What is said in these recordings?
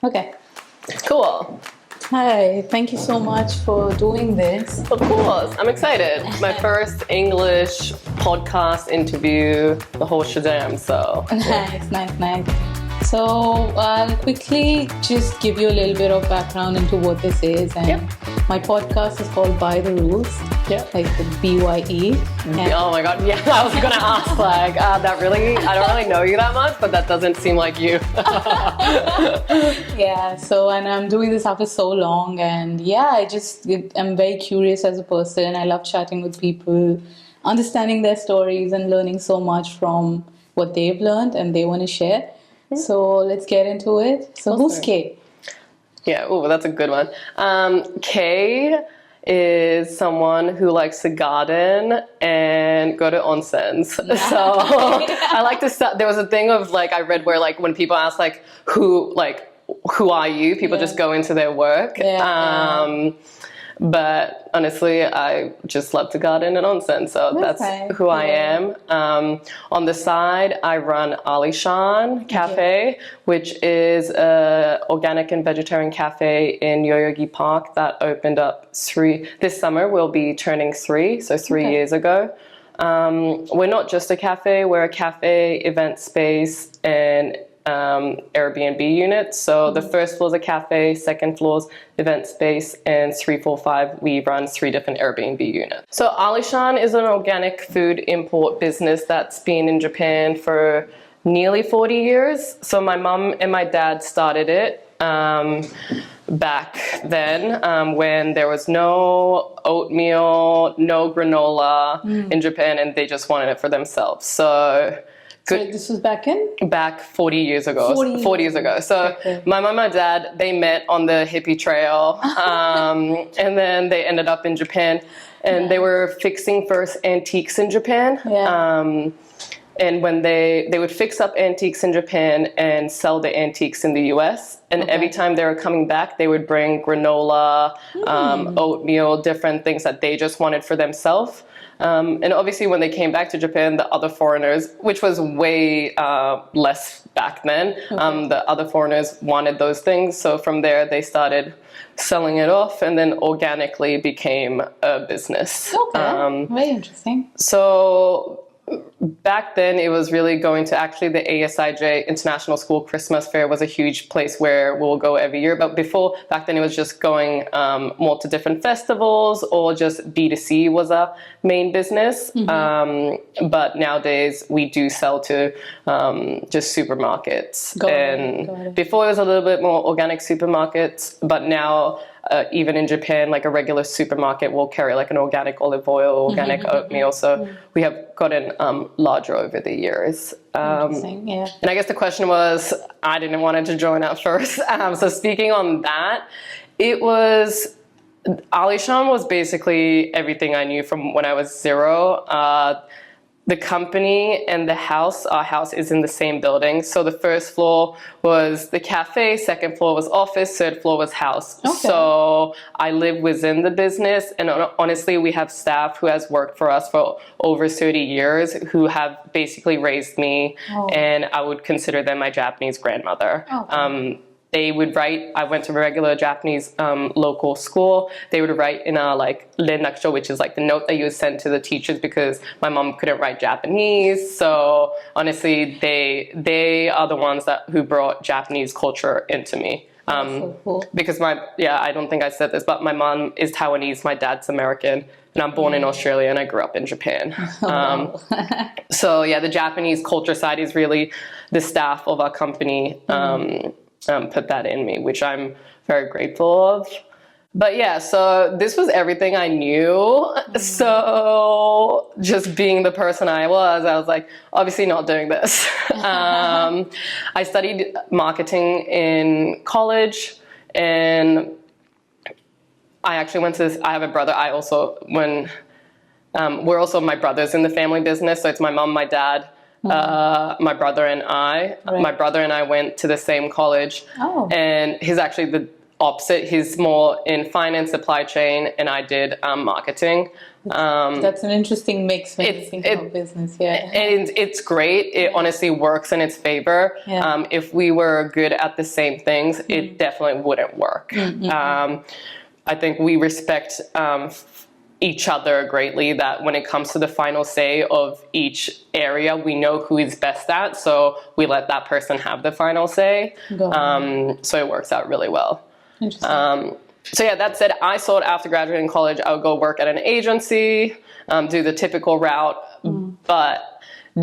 Okay. Cool. Hi, thank you so much for doing this. Of course, I'm excited. My first English podcast interview, the whole shazam, so. Nice. So I'll quickly just give you a little bit of background into what this is. And my podcast is called By the Rules. Yeah. Like the BYE. Oh my god, yeah, I was gonna ask, like, I don't really know you that much, but that doesn't seem like you. Yeah, so, and I'm doing this after so long, and I'm very curious as a person. I love chatting with people, understanding their stories and learning so much from what they've learned and they want to share. So let's get into it. So who's Kay? Yeah, ooh, that's a good one. Kay is someone who likes to garden and go to onsens. Nice. So I like to start. There was a thing of like I read where like when people ask like who are you? People just go into their work. But honestly, I just love to garden and onsen, so that's who I am. On the side, I run Alishan Cafe, which is an organic and vegetarian cafe in Yoyogi Park that opened up this summer. We'll be turning 3 years ago. We're not just a cafe, we're a cafe, event space, and Airbnb units. So the first floor is a cafe, second floor is event space, and 3, 4, 5, we run 3 different Airbnb units. So Alishan is an organic food import business that's been in Japan for nearly 40 years. So my mom and my dad started it back then when there was no oatmeal, no granola in Japan, and they just wanted it for themselves. So this was back 40 years ago. 40 years ago. So my mom and my dad, they met on the hippie trail, and then they ended up in Japan, and they were fixing first antiques in Japan. And when they would fix up antiques in Japan and sell the antiques in the US. And every time they were coming back, they would bring granola, oatmeal, different things that they just wanted for themselves. And obviously when they came back to Japan, the other foreigners, which was way less back then, the other foreigners wanted those things. So from there, they started selling it off and then organically became a business. Okay, very interesting. So back then, it was really going to actually the ASIJ International School Christmas Fair was a huge place where we'll go every year. But back then, it was just going more to different festivals or just B2C was a main business. But nowadays, we do sell to just supermarkets. Got it. Before, it was a little bit more organic supermarkets, but now even in Japan, like a regular supermarket will carry like an organic olive oil, organic oatmeal. So we have gotten larger over the years. Interesting, yeah. And I guess the question was, I didn't want to join at first. So speaking on that, Alishan was basically everything I knew from when I was 0. The company and our house is in the same building. So the first floor was the cafe, second floor was office, third floor was house. Okay. So I live within the business, and honestly, we have staff who has worked for us for over 30 years who have basically raised me, and I would consider them my Japanese grandmother. They would write, I went to a regular Japanese local school. They would write in a like rennakusho, which is like the note that you would send to the teachers because my mom couldn't write Japanese. So honestly, they are the ones who brought Japanese culture into me. So cool. Because I don't think I said this, but my mom is Taiwanese, my dad's American, and I'm born in Australia and I grew up in Japan. So yeah, the Japanese culture side is really the staff of our company. Put that in me, which I'm very grateful of. But yeah, so this was everything I knew. So just being the person I was like, obviously not doing this. I studied marketing in college, and I actually went to I have a brother. We're also my brothers in the family business. So it's my mom, my dad, my brother and I. Right. My brother and I went to the same college, and he's actually opposite. He's more in finance, supply chain, and I did marketing. That's an interesting mix when you think about business. Yeah, and it's great. It honestly works in its favor. Yeah. If we were good at the same things, it definitely wouldn't work. I think we respect each other greatly, that when it comes to the final say of each area, we know who is best at, so we let that person have the final say. So it works out really well. Interesting. So yeah, that said, I thought after graduating college, I would go work at an agency, do the typical route. But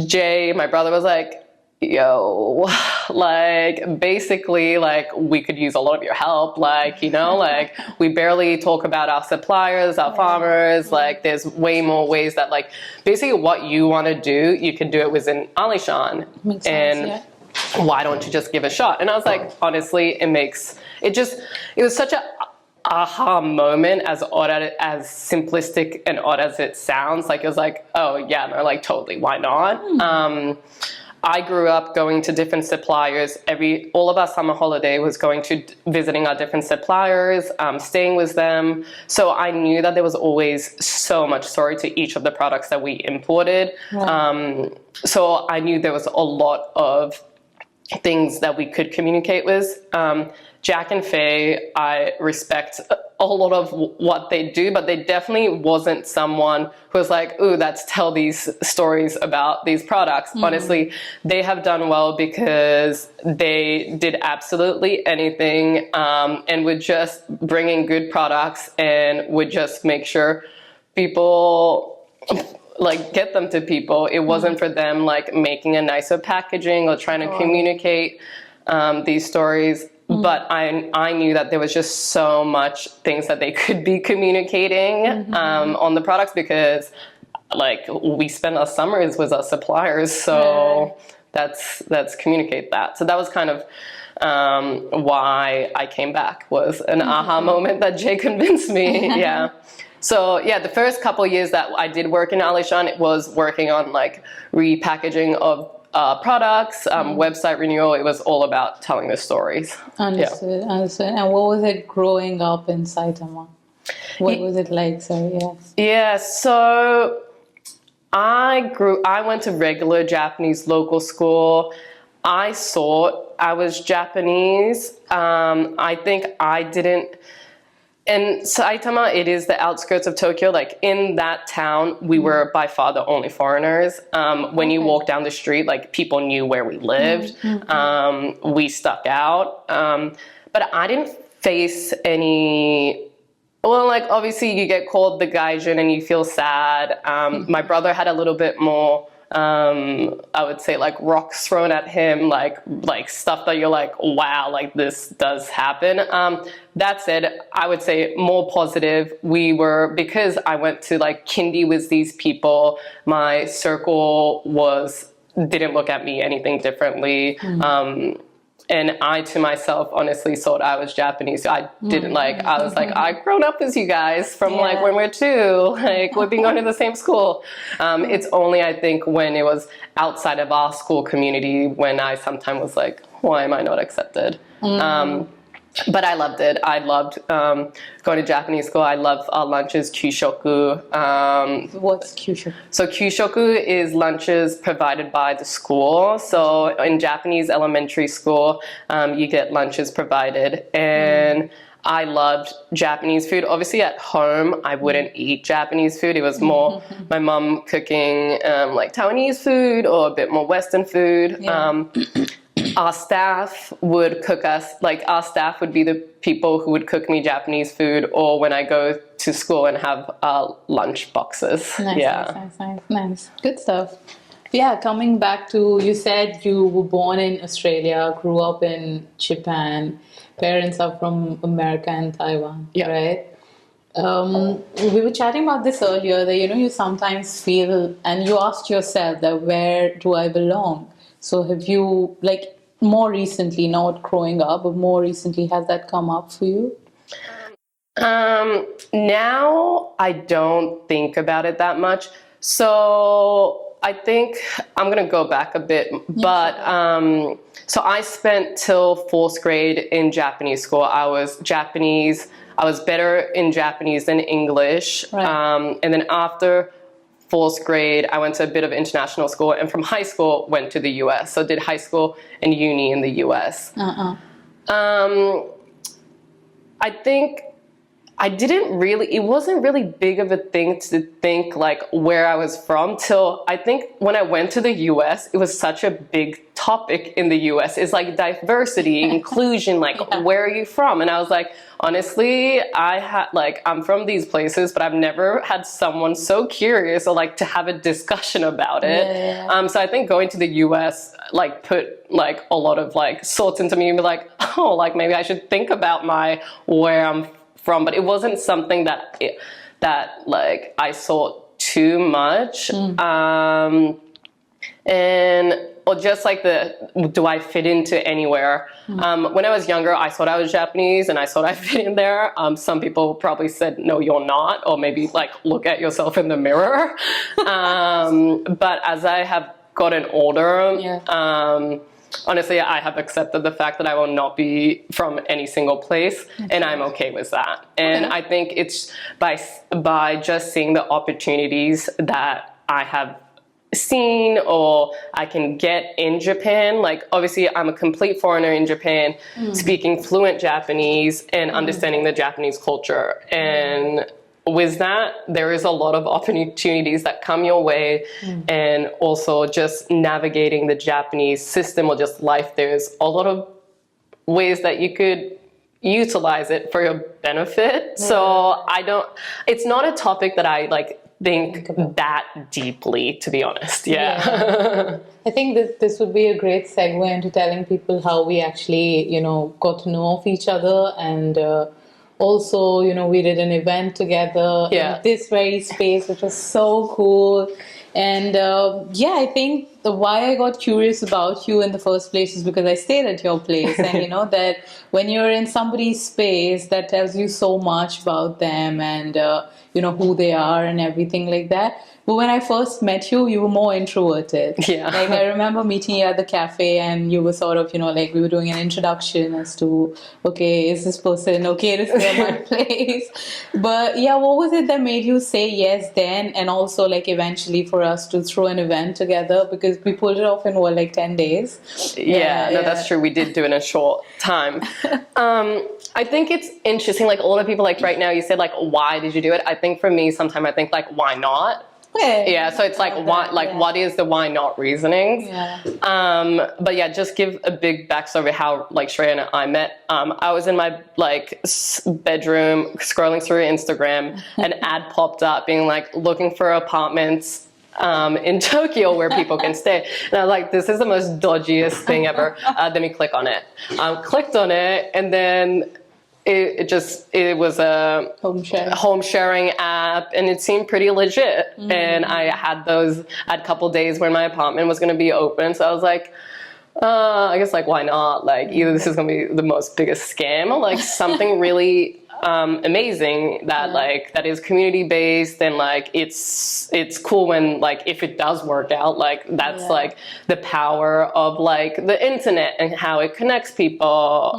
Jay, my brother, was like, yo, like, basically, like, we could use a lot of your help. Like, you know, like, we barely talk about our suppliers, our farmers. Like, there's way more ways that, like, basically what you want to do, you can do it within Alishan. Makes sense, why don't you just give it a shot? And I was like, honestly, it was such a aha moment, as simplistic and odd as it sounds. Like, it was like, oh yeah, no, like, totally, why not? I grew up going to different suppliers. All of our summer holiday was going to visiting our different suppliers, staying with them. So I knew that there was always so much story to each of the products that we imported. So I knew there was a lot of things that we could communicate with. Jack and Faye, I respect a lot of what they do, but they definitely wasn't someone who was like, ooh, let's tell these stories about these products. Honestly, they have done well because they did absolutely anything, and would just bring in good products and would just make sure people, like, get them to people. It wasn't for them, like, making a nicer packaging or trying to communicate these stories. But I knew that there was just so much things that they could be communicating on the products, because, like, we spend our summers with our suppliers, so let's communicate that. So that was kind of why I came back, was an aha moment that Jay convinced me. So yeah, the first couple of years that I did work in Alishan, it was working on, like, repackaging of products, website renewal. It was all about telling the stories. Understood. And what was it growing up in Saitama? What was it like? So I went to regular Japanese local school. I thought I was Japanese. I think I didn't. In Saitama, it is the outskirts of Tokyo. Like, in that town, we were by far the only foreigners. When you walk down the street, like, people knew where we lived. We stuck out. But I didn't face any... Well, like, obviously you get called the gaijin and you feel sad. My brother had a little bit more... I would say, like, rocks thrown at him, like stuff that you're like, wow, like, this does happen. That said, I would say more positive. Because I went to, like, kindy with these people, my circle didn't look at me anything differently. And I, to myself, honestly thought I was Japanese. I didn't I was like, I've grown up with you guys from like when we're 2, like, we've been going to the same school. It's only, I think, when it was outside of our school community when I sometimes was like, why am I not accepted? But I loved it. I loved going to Japanese school. I love our lunches, kyushoku. What's kyushoku? So kyushoku is lunches provided by the school. So in Japanese elementary school, you get lunches provided. And I loved Japanese food. Obviously at home, I wouldn't eat Japanese food. It was more my mom cooking like Taiwanese food or a bit more Western food. Our staff would cook us, like, our staff would be the people who would cook me Japanese food, or when I go to school and have lunch boxes. Nice. Good stuff. Yeah, coming back to, you said you were born in Australia, grew up in Japan, parents are from America and Taiwan, right? We were chatting about this earlier, that, you sometimes feel, and you asked yourself that, where do I belong? So have you, like, more recently, not growing up, but more recently, has that come up for you? Now I don't think about it that much. So I think I'm gonna go back a bit, but so I spent till 4th grade in Japanese school. I was better in Japanese than English. Right. And then after 4th grade, I went to a bit of international school, and from high school went to the US. So did high school and uni in the US. I think it wasn't really big of a thing to think like where I was from till I think when I went to the US, it was such a big topic in the US. It's like diversity, inclusion, like where are you from? And I was like, honestly, I'm from these places, but I've never had someone so curious or like to have a discussion about it. So I think going to the US like put like a lot of like thoughts into me and be like, oh, like maybe I should think about where I'm from, but it wasn't something that like I thought too much. Or just like do I fit into anywhere? When I was younger, I thought I was Japanese and I thought I fit in there. Some people probably said, no, you're not, or maybe like look at yourself in the mirror. But as I have gotten older, honestly, I have accepted the fact that I will not be from any single place, and I'm okay with that. And I think it's by just seeing the opportunities that I have seen or I can get in Japan. Like obviously I'm a complete foreigner in Japan, speaking fluent Japanese and understanding the Japanese culture. And with that, there is a lot of opportunities that come your way, and also just navigating the Japanese system or just life. There's a lot of ways that you could utilize it for your benefit. So it's not a topic that I like think that deeply, to be honest. I think this would be a great segue into telling people how we actually, got to know of each other, and also, we did an event together in this very space, which was so cool. And I think why I got curious about you in the first place is because I stayed at your place. And that when you're in somebody's space, that tells you so much about them and, who they are and everything like that. But when I first met you, you were more introverted. Like I remember meeting you at the cafe, and you were sort of, like we were doing an introduction as to, okay, is this person okay to stay at my place? But what was it that made you say yes then, and also like eventually for us to throw an event together, because we pulled it off in like 10 days. That's true. We did do it in a short time. I think it's interesting, like a lot of people, like right now you said like, why did you do it? I think for me, sometimes I think like, why not? So it's like what is the why not reasonings? But just give a big backstory of how like Shreya and I met. I was in my like bedroom scrolling through Instagram, an ad popped up being like looking for apartments in Tokyo where people can stay, and I was like, this is the most dodgiest thing ever. Let me click on it. Clicked on it, and then it was a home sharing app, and it seemed pretty legit. And I had a couple days when my apartment was going to be open, so I was like, I guess like why not? Like either this is going to be the most biggest scam or like something really amazing that is community based, and like it's cool when like if it does work out, like that's like the power of like the internet and how it connects people.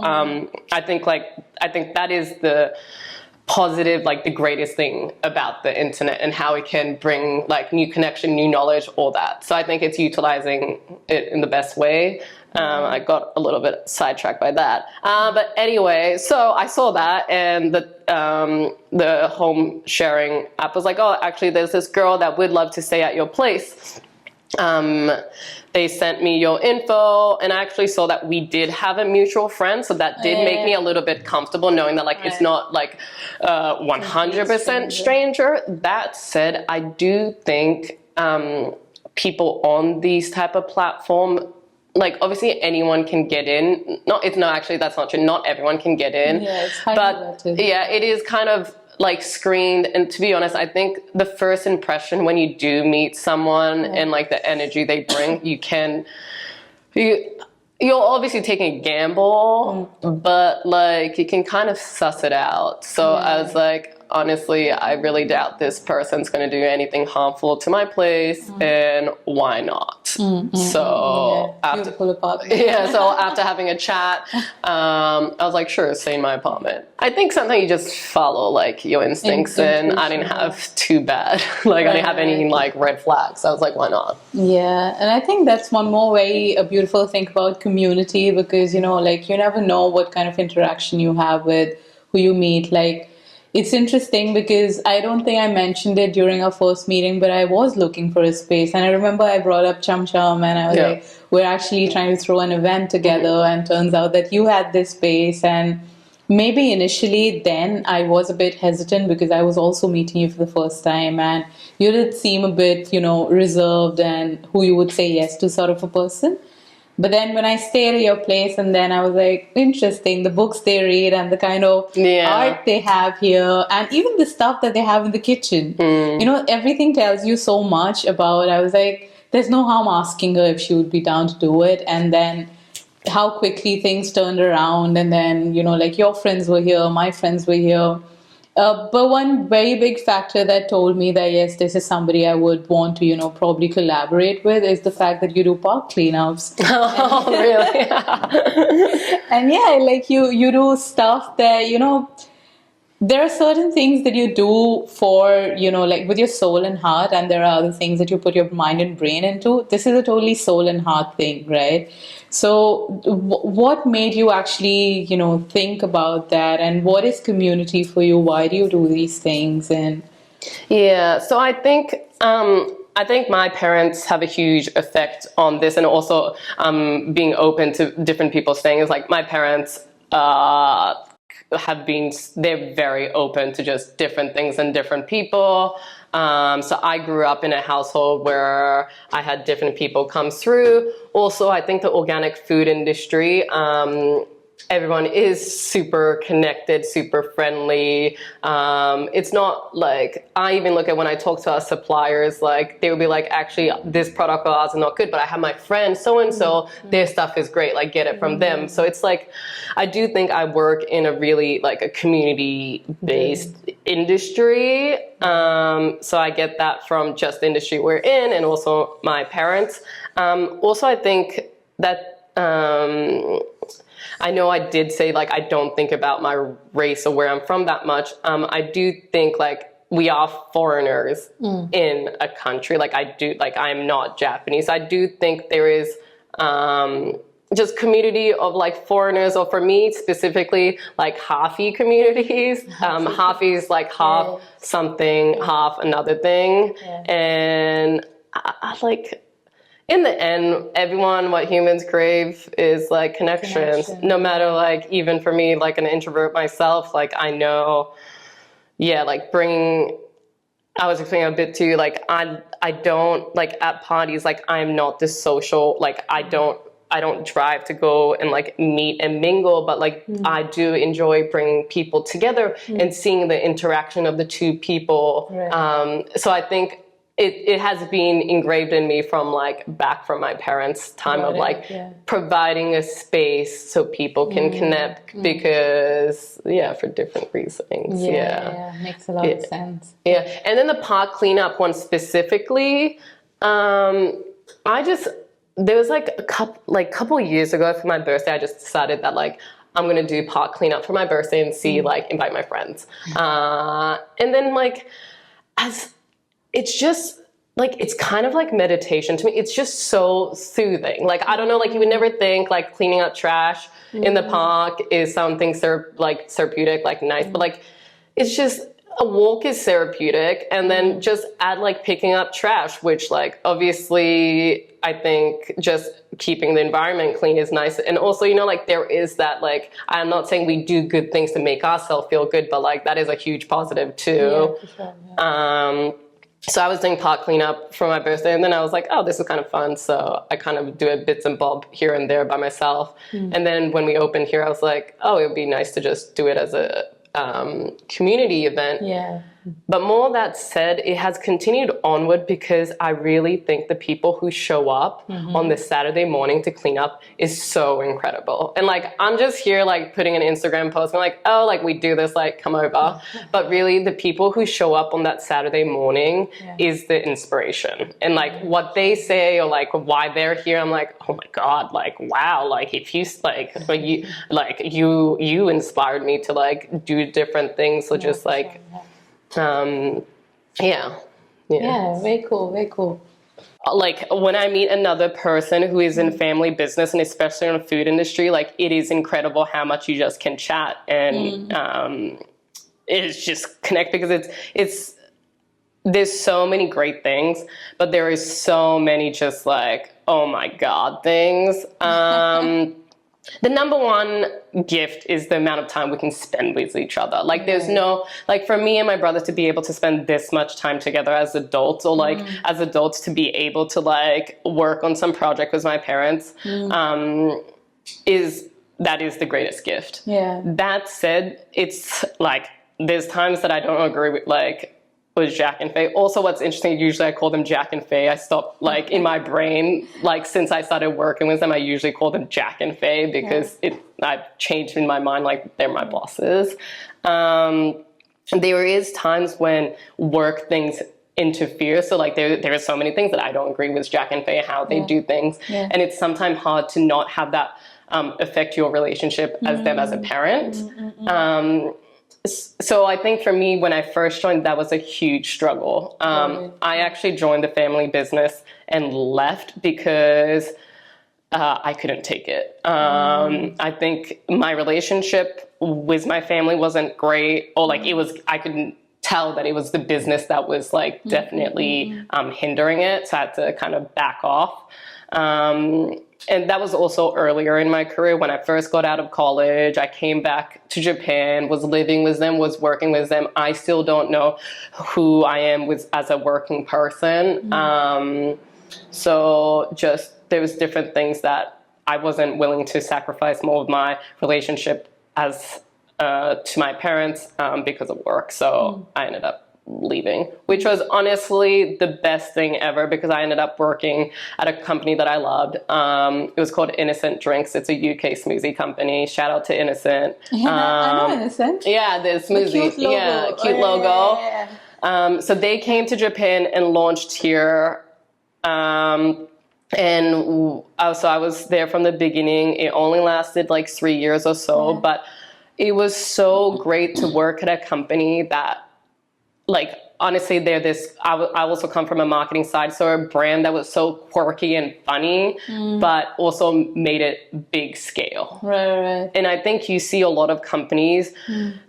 I think that is the positive, like the greatest thing about the internet, and how it can bring like new connection, new knowledge, all that. So I think it's utilizing it in the best way. I got a little bit sidetracked by that. But anyway, so I saw that, and the home sharing app was like, oh, actually there's this girl that would love to stay at your place. They sent me your info, and I actually saw that we did have a mutual friend, so that did make me a little bit comfortable knowing that like it's not like 100% stranger. That said, I do think people on these type of platform, like obviously anyone can get in. That's not true. Not everyone can get in. It's but it is kind of like screened. And to be honest, I think the first impression when you do meet someone and like the energy they bring, you're obviously taking a gamble, but like you can kind of suss it out. So I was like, honestly, I really doubt this person's going to do anything harmful to my place, and why not? So beautiful apartment. so after having a chat, I was like, sure, stay in my apartment. I think sometimes you just follow like your instincts, and I didn't have too bad. Like I didn't have any like red flags. I was like, why not? Yeah, and I think that's one more very beautiful thing about community, because like you never know what kind of interaction you have with who you meet. Like it's interesting because I don't think I mentioned it during our first meeting, but I was looking for a space, and I remember I brought up Chum Chum, and I was like, we're actually trying to throw an event together, and turns out that you had this space. And maybe initially then I was a bit hesitant because I was also meeting you for the first time, and you did seem a bit, reserved and who you would say yes to sort of a person. But then when I stayed at your place, and then I was like, interesting, the books they read and the kind of art they have here, and even the stuff that they have in the kitchen. Everything tells you so much about, I was like, there's no harm asking her if she would be down to do it. And then how quickly things turned around, and then like your friends were here, my friends were here, but one very big factor that told me that yes, this is somebody I would want to probably collaborate with is the fact that you do park cleanups. Oh, really? And like you do stuff that there are certain things that you do for, like with your soul and heart, and there are other things that you put your mind and brain into. This is a totally soul and heart thing, right? So what made you actually, think about that? And what is community for you? Why do you do these things? And so I think my parents have a huge effect on this, and also being open to different people's things. Like my parents they're very open to just different things and different people. So I grew up in a household where I had different people come through. Also, I think the organic food industry, everyone is super connected, super friendly. It's not like, I even look at when I talk to our suppliers, like they would be like, actually this product of ours is not good, but I have my friend so-and-so, their stuff is great, like get it from them. So it's like, I do think I work in a really like a community-based industry. So I get that from just the industry we're in, and also my parents. Also, I think that, I know I did say, like, I don't think about my race or where I'm from that much. I do think, like, we are foreigners in a country. Like, I'm not Japanese. I do think there is just community of, like, foreigners, or for me, specifically, like, Hafi communities. Hafi is, like, half something, half another thing. And I like... in the end, what humans crave is like connection. No matter, like, even for me, like an introvert myself, like I know, like I was explaining a bit too, like I don't, like at parties, like I'm not this social, like I don't drive to go and like meet and mingle, but like I do enjoy bringing people together and seeing the interaction of the two people. So I think it has been engraved in me from back from my parents' time of providing a space so people can connect because for different reasons. Makes a lot of sense. And then the park cleanup one specifically, there was a couple years ago for my birthday, I just decided that I'm gonna do park cleanup for my birthday and invite my friends. And then it's just it's kind of like meditation to me. It's just so soothing. I don't know, you would never think cleaning up trash in the park is something therapeutic, nice, but it's just a walk is therapeutic, and then just add picking up trash, which obviously I think just keeping the environment clean is nice. And also, there is that I'm not saying we do good things to make ourselves feel good, but that is a huge positive too. For sure, So I was doing park cleanup for my birthday, and then I was like, oh, this is kind of fun. So I kind of do it bits and bobs here and there by myself. And then when we opened here, I was like, oh, it would be nice to just do it as a community event. But more that said, it has continued onward because I really think the people who show up on this Saturday morning to clean up is so incredible. And like, I'm just here like putting an Instagram post and like, oh, like we do this, like come over. But really the people who show up on that Saturday morning is the inspiration. And like what they say or like why they're here, I'm like, oh my God, like, wow. Like if you you inspired me to like do different things. So just like, yeah, very cool, very cool. Like when I meet another person who is in family business and especially in the food industry, like it is incredible how much you just can chat and it's just connect because it's there's so many great things, but there is so many just like, oh my God, things. The number one gift is the amount of time we can spend with each other. Like there's no, like for me and my brother to be able to spend this much time together as adults or like as adults to be able to like work on some project with my parents is the greatest gift. Yeah. That said, it's like, there's times that I don't agree with Jack and Faye. Also, what's interesting, usually I call them Jack and Faye. I stopped, like, in my brain, like, since I started working with them, I usually call them Jack and Faye because I've changed in my mind, like, they're my bosses. There is times when work things interfere. So, like, there are so many things that I don't agree with Jack and Faye, how they do things. Yeah. And it's sometimes hard to not have that affect your relationship as them as a parent. So I think for me, when I first joined, that was a huge struggle. I actually joined the family business and left because I couldn't take it. I think my relationship with my family wasn't great, or like I couldn't tell that it was the business that was like definitely hindering it. So I had to kind of back off. And that was also earlier in my career when I first got out of college. I came back to Japan, was living with them, was working with them. I still don't know who I am as a working person. So just there was different things that I wasn't willing to sacrifice more of my relationship as to my parents because of work. So I ended up leaving, which was honestly the best thing ever because I ended up working at a company that I loved. It was called Innocent Drinks. It's a UK smoothie company. Shout out to Innocent. Yeah, I know Innocent. Yeah, the smoothie. The cute logo. Yeah, cute logo. So they came to Japan and launched here. And so I was there from the beginning. It only lasted like 3 years or so, but it was so great to work at a company that, like, honestly, I also come from a marketing side, so a brand that was so quirky and funny, but also made it big scale. Right. And I think you see a lot of companies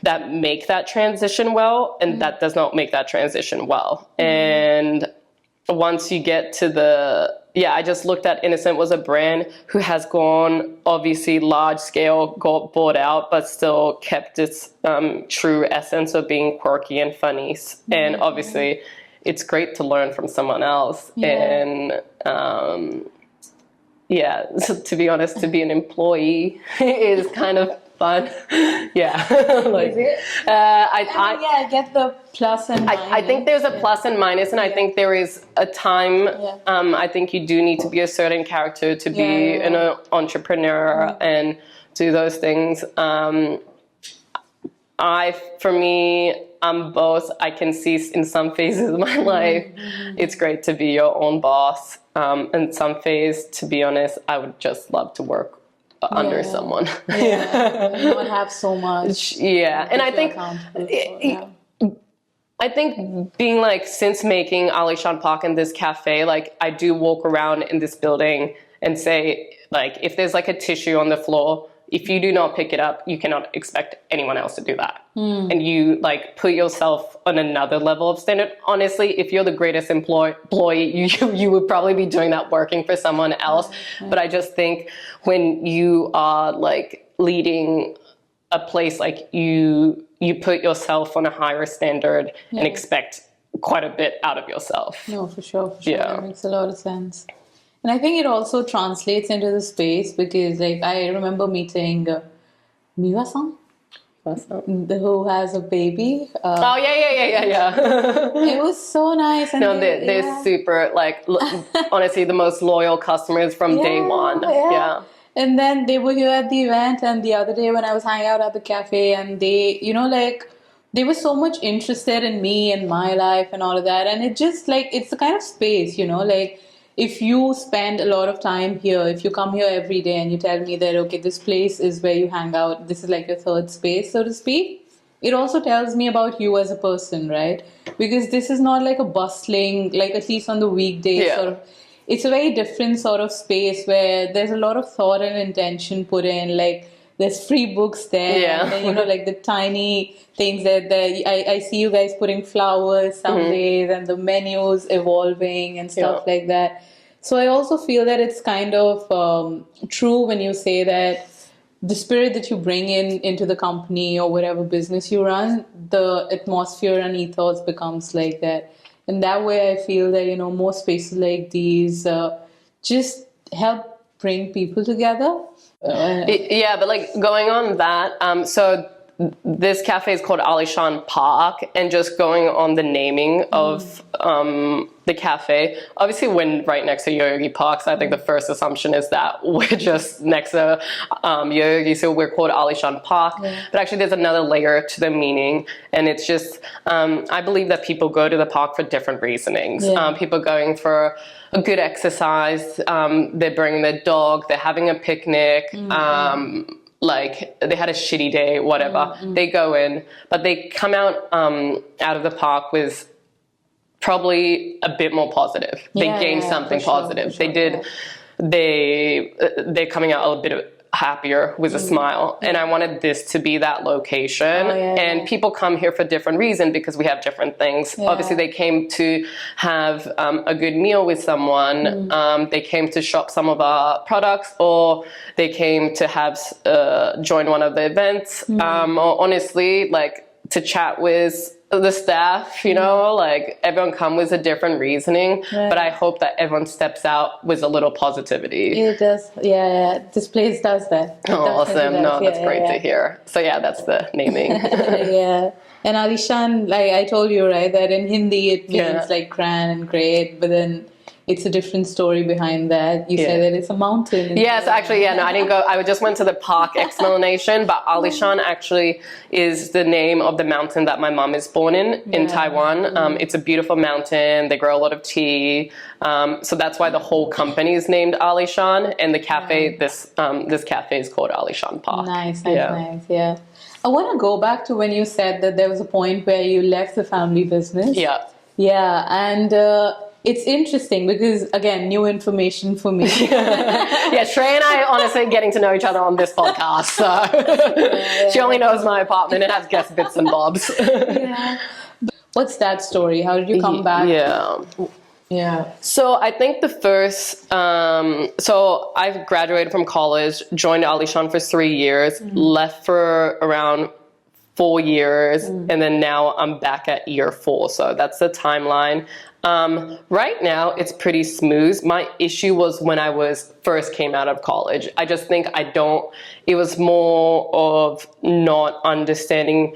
that make that transition well, and that does not make that transition well. And once you get to I just looked at Innocent was a brand who has gone obviously large scale, got bought out, but still kept its true essence of being quirky and funny. And obviously it's great to learn from someone else. And so to be honest, to be an employee is kind of fun. Like, is it? I get the plus and minus. I think there's a plus and minus, and I think there is a time. I think you do need to be a certain character to be an entrepreneur and do those things. For me, I'm both. I can see in some phases of my life, it's great to be your own boss. And some phase, to be honest, I would just love to work under someone. You would have so much. And I think being like, since making Alishan Park and this cafe, like I do walk around in this building and say, like, if there's like a tissue on the floor, if you do not pick it up, you cannot expect anyone else to do that. And you like put yourself on another level of standard. Honestly, if you're the greatest employee, you would probably be doing that working for someone else. But I just think when you are like leading a place, like you put yourself on a higher standard and expect quite a bit out of yourself. No, for sure. That makes a lot of sense. And I think it also translates into the space because, like, I remember meeting Miwa-san. who has a baby. Oh yeah. It was so nice. And no, they're super, like, honestly, the most loyal customers from day one. Yeah. And then they were here at the event, and the other day when I was hanging out at the cafe, and they, like, they were so much interested in me and my life and all of that. And it just, like, it's the kind of space, like, if you spend a lot of time here, if you come here every day and you tell me that, okay, this place is where you hang out, this is like your third space, so to speak, it also tells me about you as a person, right? Because this is not like a bustling, like, at least on the weekdays, sort of, it's a very different sort of space where there's a lot of thought and intention put in, like, there's free books there, and then, like, the tiny things that I see you guys putting flowers some days, and the menus evolving and stuff like that. So I also feel that it's kind of true when you say that the spirit that you bring into the company or whatever business you run, the atmosphere and ethos becomes like that. And that way I feel that, more spaces like these just help bring people together. Yeah, but, like, going on that, so this cafe is called Alishan Park, and just going on the naming of the cafe, obviously we're right next to Yoyogi Park, so I think the first assumption is that we're just next to Yoyogi, so we're called Alishan Park. But actually there's another layer to the meaning, and it's just, I believe that people go to the park for different reasonings. People going for a good exercise, they're bringing their dog, they're having a picnic, like, they had a shitty day, whatever, they go in, but they come out of the park with probably a bit more positive. They gained something positive. They're coming out a little bit happier with a smile, and I wanted this to be that location. And people come here for different reasons because we have different things. Obviously they came to have a good meal with someone, they came to shop some of our products, or they came to have join one of the events, or honestly, like, to chat with the staff, like, everyone come with a different reasoning, but I hope that everyone steps out with a little positivity. It does, this place does that. Awesome. No, that's great to hear. So that's the naming. And Alishan, like I told you, right, that in Hindi it means like grand and great, but then it's a different story behind that. You said that it's a mountain. Yes, actually, no, I didn't go. I just went to the park explanation, but Alishan actually is the name of the mountain that my mom is born in Taiwan. It's a beautiful mountain. They grow a lot of tea. So that's why the whole company is named Alishan, and the cafe, this cafe is called Alishan Park. Nice. I want to go back to when you said that there was a point where you left the family business. And it's interesting because, again, new information for me. Trey and I honestly getting to know each other on this podcast. So she only knows my apartment and has guest bits and bobs. What's that story? How did you come back? So I think the first, so I graduated from college, joined Alishan for 3 years, left for around 4 years, and then now I'm back at year 4. So that's the timeline. Right now it's pretty smooth. My issue was when I first came out of college. I just think it was more of not understanding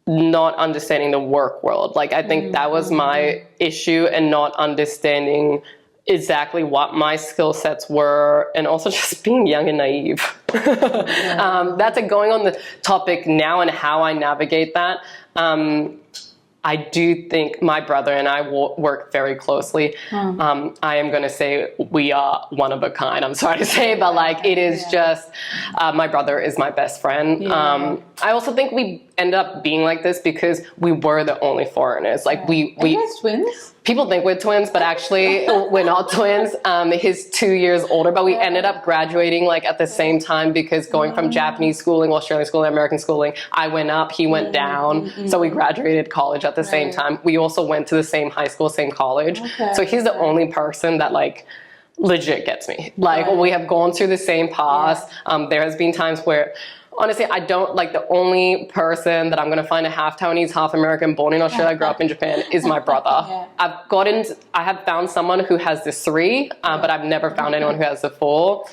the work world. Like, I think that was my issue, and not understanding exactly what my skill sets were, and also just being young and naive. That's going on the topic now and how I navigate that. I do think my brother and I work very closely. I am going to say we are one of a kind. I'm sorry to say, but like it is just, my brother is my best friend. I also think we ended up being like this because we were the only foreigners. Like Are you guys twins? People think we're twins, but actually we're not twins. He's 2 years older, but we ended up graduating like at the same time because going from Japanese schooling, Australian schooling, American schooling, I went up, he went down. So we graduated college at the same time. We also went to the same high school, same college. So he's the only person that like legit gets me. Like we have gone through the same paths. There has been times where honestly, I don't like the only person that I'm going to find a half Taiwanese, half American, born in Australia, grew up in Japan is my brother. I have found someone who has the 3, but I've never found anyone who has the 4.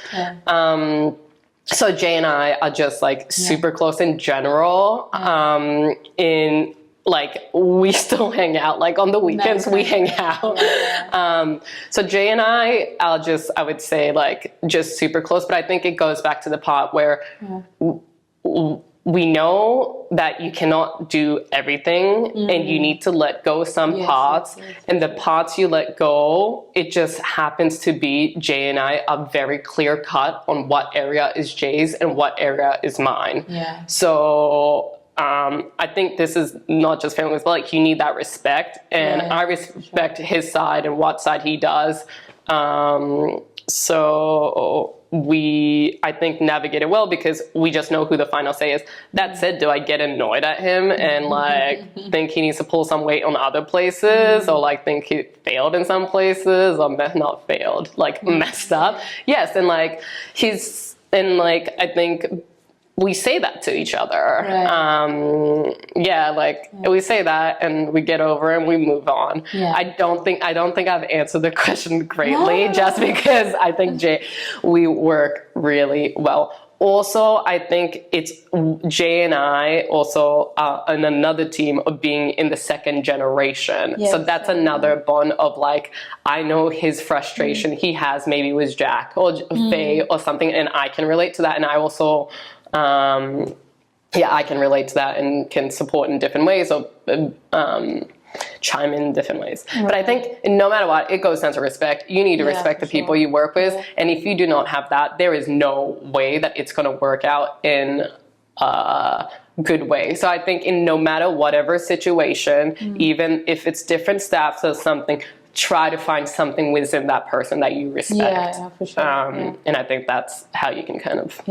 so Jay and I are just like super close in general. In like we still hang out. Like on the weekends we hang out. So Jay and I are just, I would say, like just super close. But I think it goes back to the part where we know that you cannot do everything and you need to let go some parts. And the parts you let go, it just happens to be Jay and I are very clear cut on what area is Jay's and what area is mine. So I think this is not just family, but like you need that respect, and I respect his side and what side he does. So we, I think, navigate it well because we just know who the final say is. That said, do I get annoyed at him and like think he needs to pull some weight on other places, or like think he failed in some places, or not failed, like messed up? Yes, and like he's, and like I think we say that to each other. We say that and we get over and we move on. I don't think I've answered the question greatly, just because I think we work really well. Also, I think it's Jay and I also are on another team of being in the second generation. So that's another bond of like, I know his frustration he has maybe with Jack or Faye or something, and I can relate to that. And I also, I can relate to that and can support in different ways or chime in different ways. But I think no matter what, it goes down to respect. You need to respect the people you work with. And if you do not have that, there is no way that it's going to work out in a good way. So I think in no matter whatever situation, even if it's different staffs or something, try to find something within that person that you respect. For sure. And I think that's how you can kind of...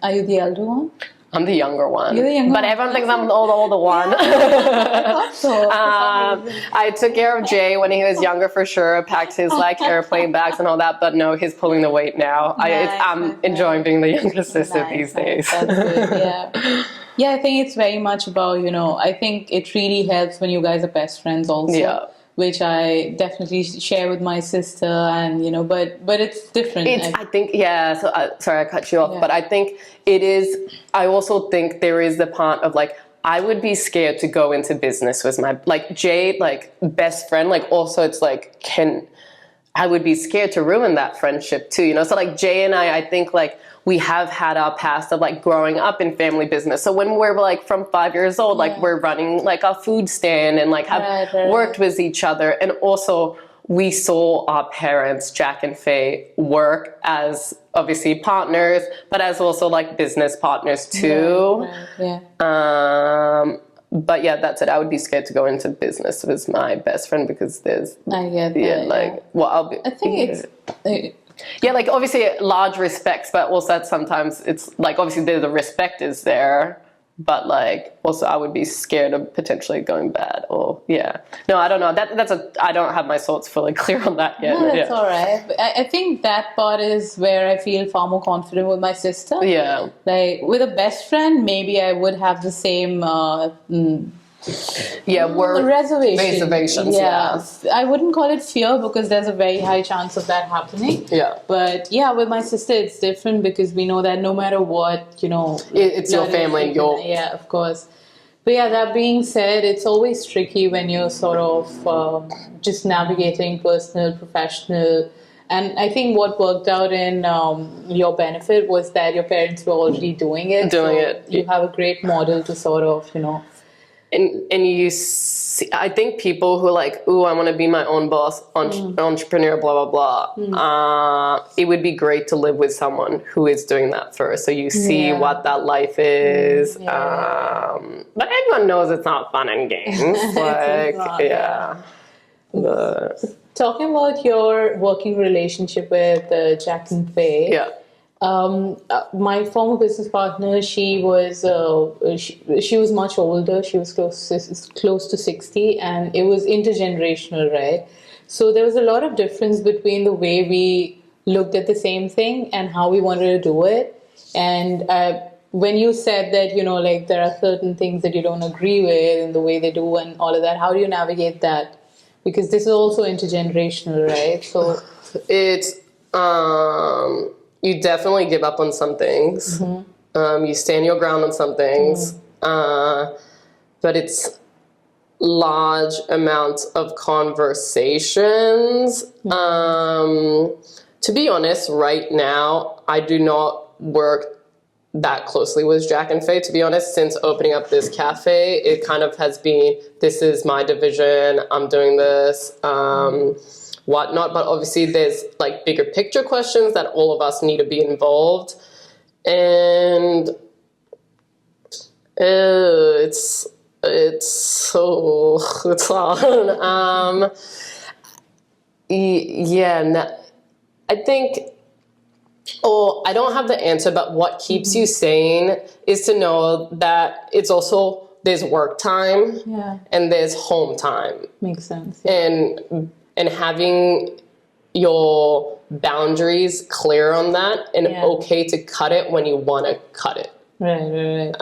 Are you the elder one? I'm the younger one. You're the younger but one. Everyone thinks I'm the older one. I thought so. I took care of Jay when he was younger for sure, packed his like airplane bags and all that, but no, he's pulling the weight now. I'm enjoying being the younger sister these days. That's good, Yeah, I think it's very much about, I think it really helps when you guys are best friends also. Which I definitely share with my sister, and but it's different. I think so. Sorry, I cut you off, but I think it is. I also think there is the part of like I would be scared to go into business with my like Jay, like best friend. Like also, it's like I would be scared to ruin that friendship too. So like Jay and I think like we have had our past of like growing up in family business. So when we're like from 5 years old, like we're running like a food stand and like have worked with each other. And also we saw our parents, Jack and Faye, work as obviously partners, but as also like business partners too. But yeah, that's it. I would be scared to go into business with my best friend because there's I think it's like obviously large respects, but also that sometimes it's like obviously the respect is there, but like also I would be scared of potentially going bad or no, I don't know. I don't have my thoughts fully clear on that yet. No, that's all right. But I think that part is where I feel far more confident with my sister. Like with a best friend, maybe I would have the same reservations. I wouldn't call it fear because there's a very high chance of that happening. But with my sister it's different because we know that no matter what, it's your family and your of course. But that being said, it's always tricky when you're sort of just navigating personal, professional. And I think what worked out in your benefit was that your parents were already doing it. You have a great model to sort of, And you see, I think people who are like, ooh, I want to be my own boss, entrepreneur, blah, blah, blah. It would be great to live with someone who is doing that first. So you see what that life is. But everyone knows it's not fun and games. Talking about your working relationship with Jack and Faye. My former business partner, she was much older. She was close to 60, and it was intergenerational, right? So there was a lot of difference between the way we looked at the same thing and how we wanted to do it. And when you said that, like there are certain things that you don't agree with in the way they do and all of that, how do you navigate that? Because this is also intergenerational, right? So it's you definitely give up on some things. You stand your ground on some things. But it's large amounts of conversations. To be honest, right now, I do not work that closely with Jack and Faye. To be honest, since opening up this cafe, it kind of has been, this is my division, I'm doing this, whatnot. But obviously there's like bigger picture questions that all of us need to be involved. And it's hard. I think, I don't have the answer, but what keeps you sane is to know that it's also, there's work time and there's home time. Makes sense. Yeah. And having your boundaries clear on that, and okay to cut it when you want to cut it. Right.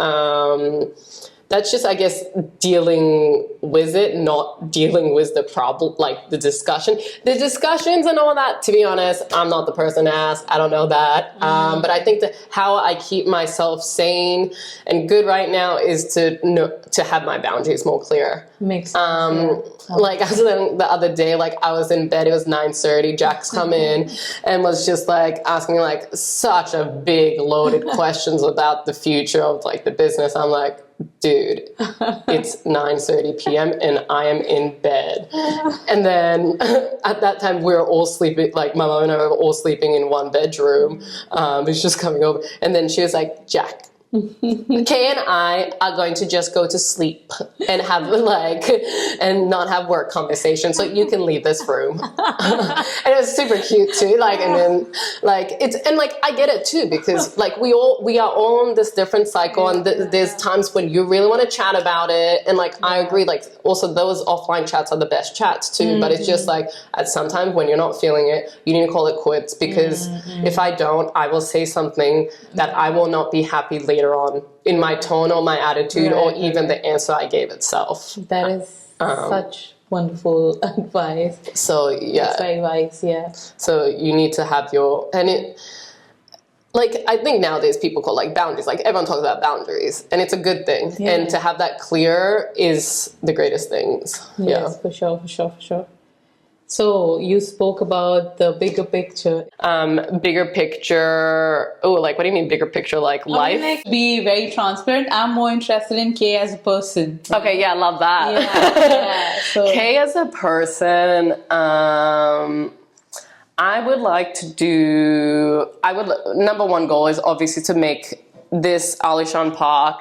That's just, I guess, dealing with it, not dealing with the problem, like the discussion. The discussions and all that, to be honest, I'm not the person to ask. I don't know that. But I think that how I keep myself sane and good right now is to have my boundaries more clear. Makes sense. Like I was the other day, like I was in bed, it was 9:30, Jack's come in and was just like asking like such a big loaded questions about the future of like the business. I'm like, dude, it's 9:30 p.m. and I am in bed. And then at that time we were all sleeping, like my mom and I were all sleeping in one bedroom. It's just coming over. And then she was like, Jack, Kay and I are going to just go to sleep and have and not have work conversations, so you can leave this room. And it was super cute too. And then I get it too, because we are all on this different cycle, and there's times when you really want to chat about it. And I agree, also those offline chats are the best chats too. But it's just at some time when you're not feeling it, you need to call it quits, because if I don't, I will say something that I will not be happy later on in my tone or my attitude or even the answer I gave itself. That is such wonderful advice. So yeah. That's very wise, yeah. So you need to have your, and it, I think nowadays people call boundaries. Everyone talks about boundaries, and it's a good thing. Yeah. And to have that clear is the greatest things. Yes, for sure. So you spoke about the bigger picture. Bigger picture. Oh, what do you mean bigger picture? Life? Be very transparent. I'm more interested in Kay as a person. Okay, yeah, I love that. Yeah. So. Kay as a person, number one goal is obviously to make this Alishan Park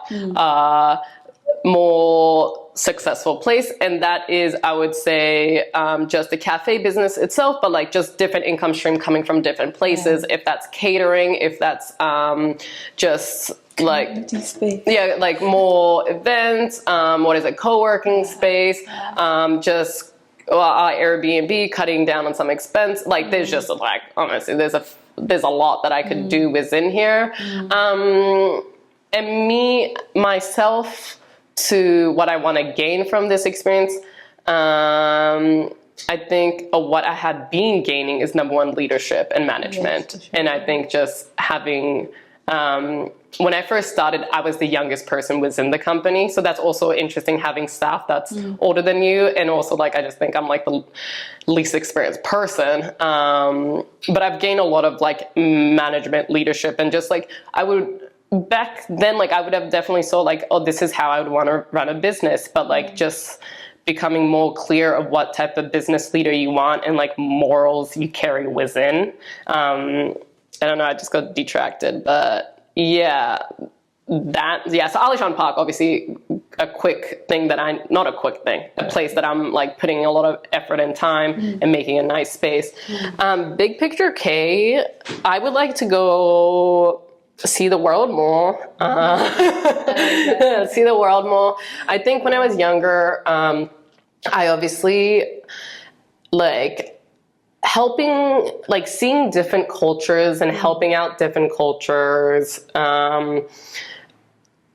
more successful place, and that is, I would say, just the cafe business itself, but just different income stream coming from different places. If that's catering, if that's just space. More events, co-working space, just Airbnb, cutting down on some expense. There's just honestly, there's a lot that I could do within here. And myself, to what I want to gain from this experience, I think what I had been gaining is number one, leadership and management. Yes, sure. And I think just having, when I first started, I was the youngest person within the company. So that's also interesting, having staff that's older than you. And also I just think I'm the least experienced person. But I've gained a lot of management, leadership, and just back then, I would have definitely saw this is how I would want to run a business, but just becoming more clear of what type of business leader you want and morals you carry within. I don't know, I just got detracted, but yeah, so Alishan Park, obviously a quick thing not a quick thing, a place that I'm putting a lot of effort and time and making a nice space. Big picture Kay, I would like to go see the world more. See the world more. I think when I was younger, I obviously helping, seeing different cultures and helping out different cultures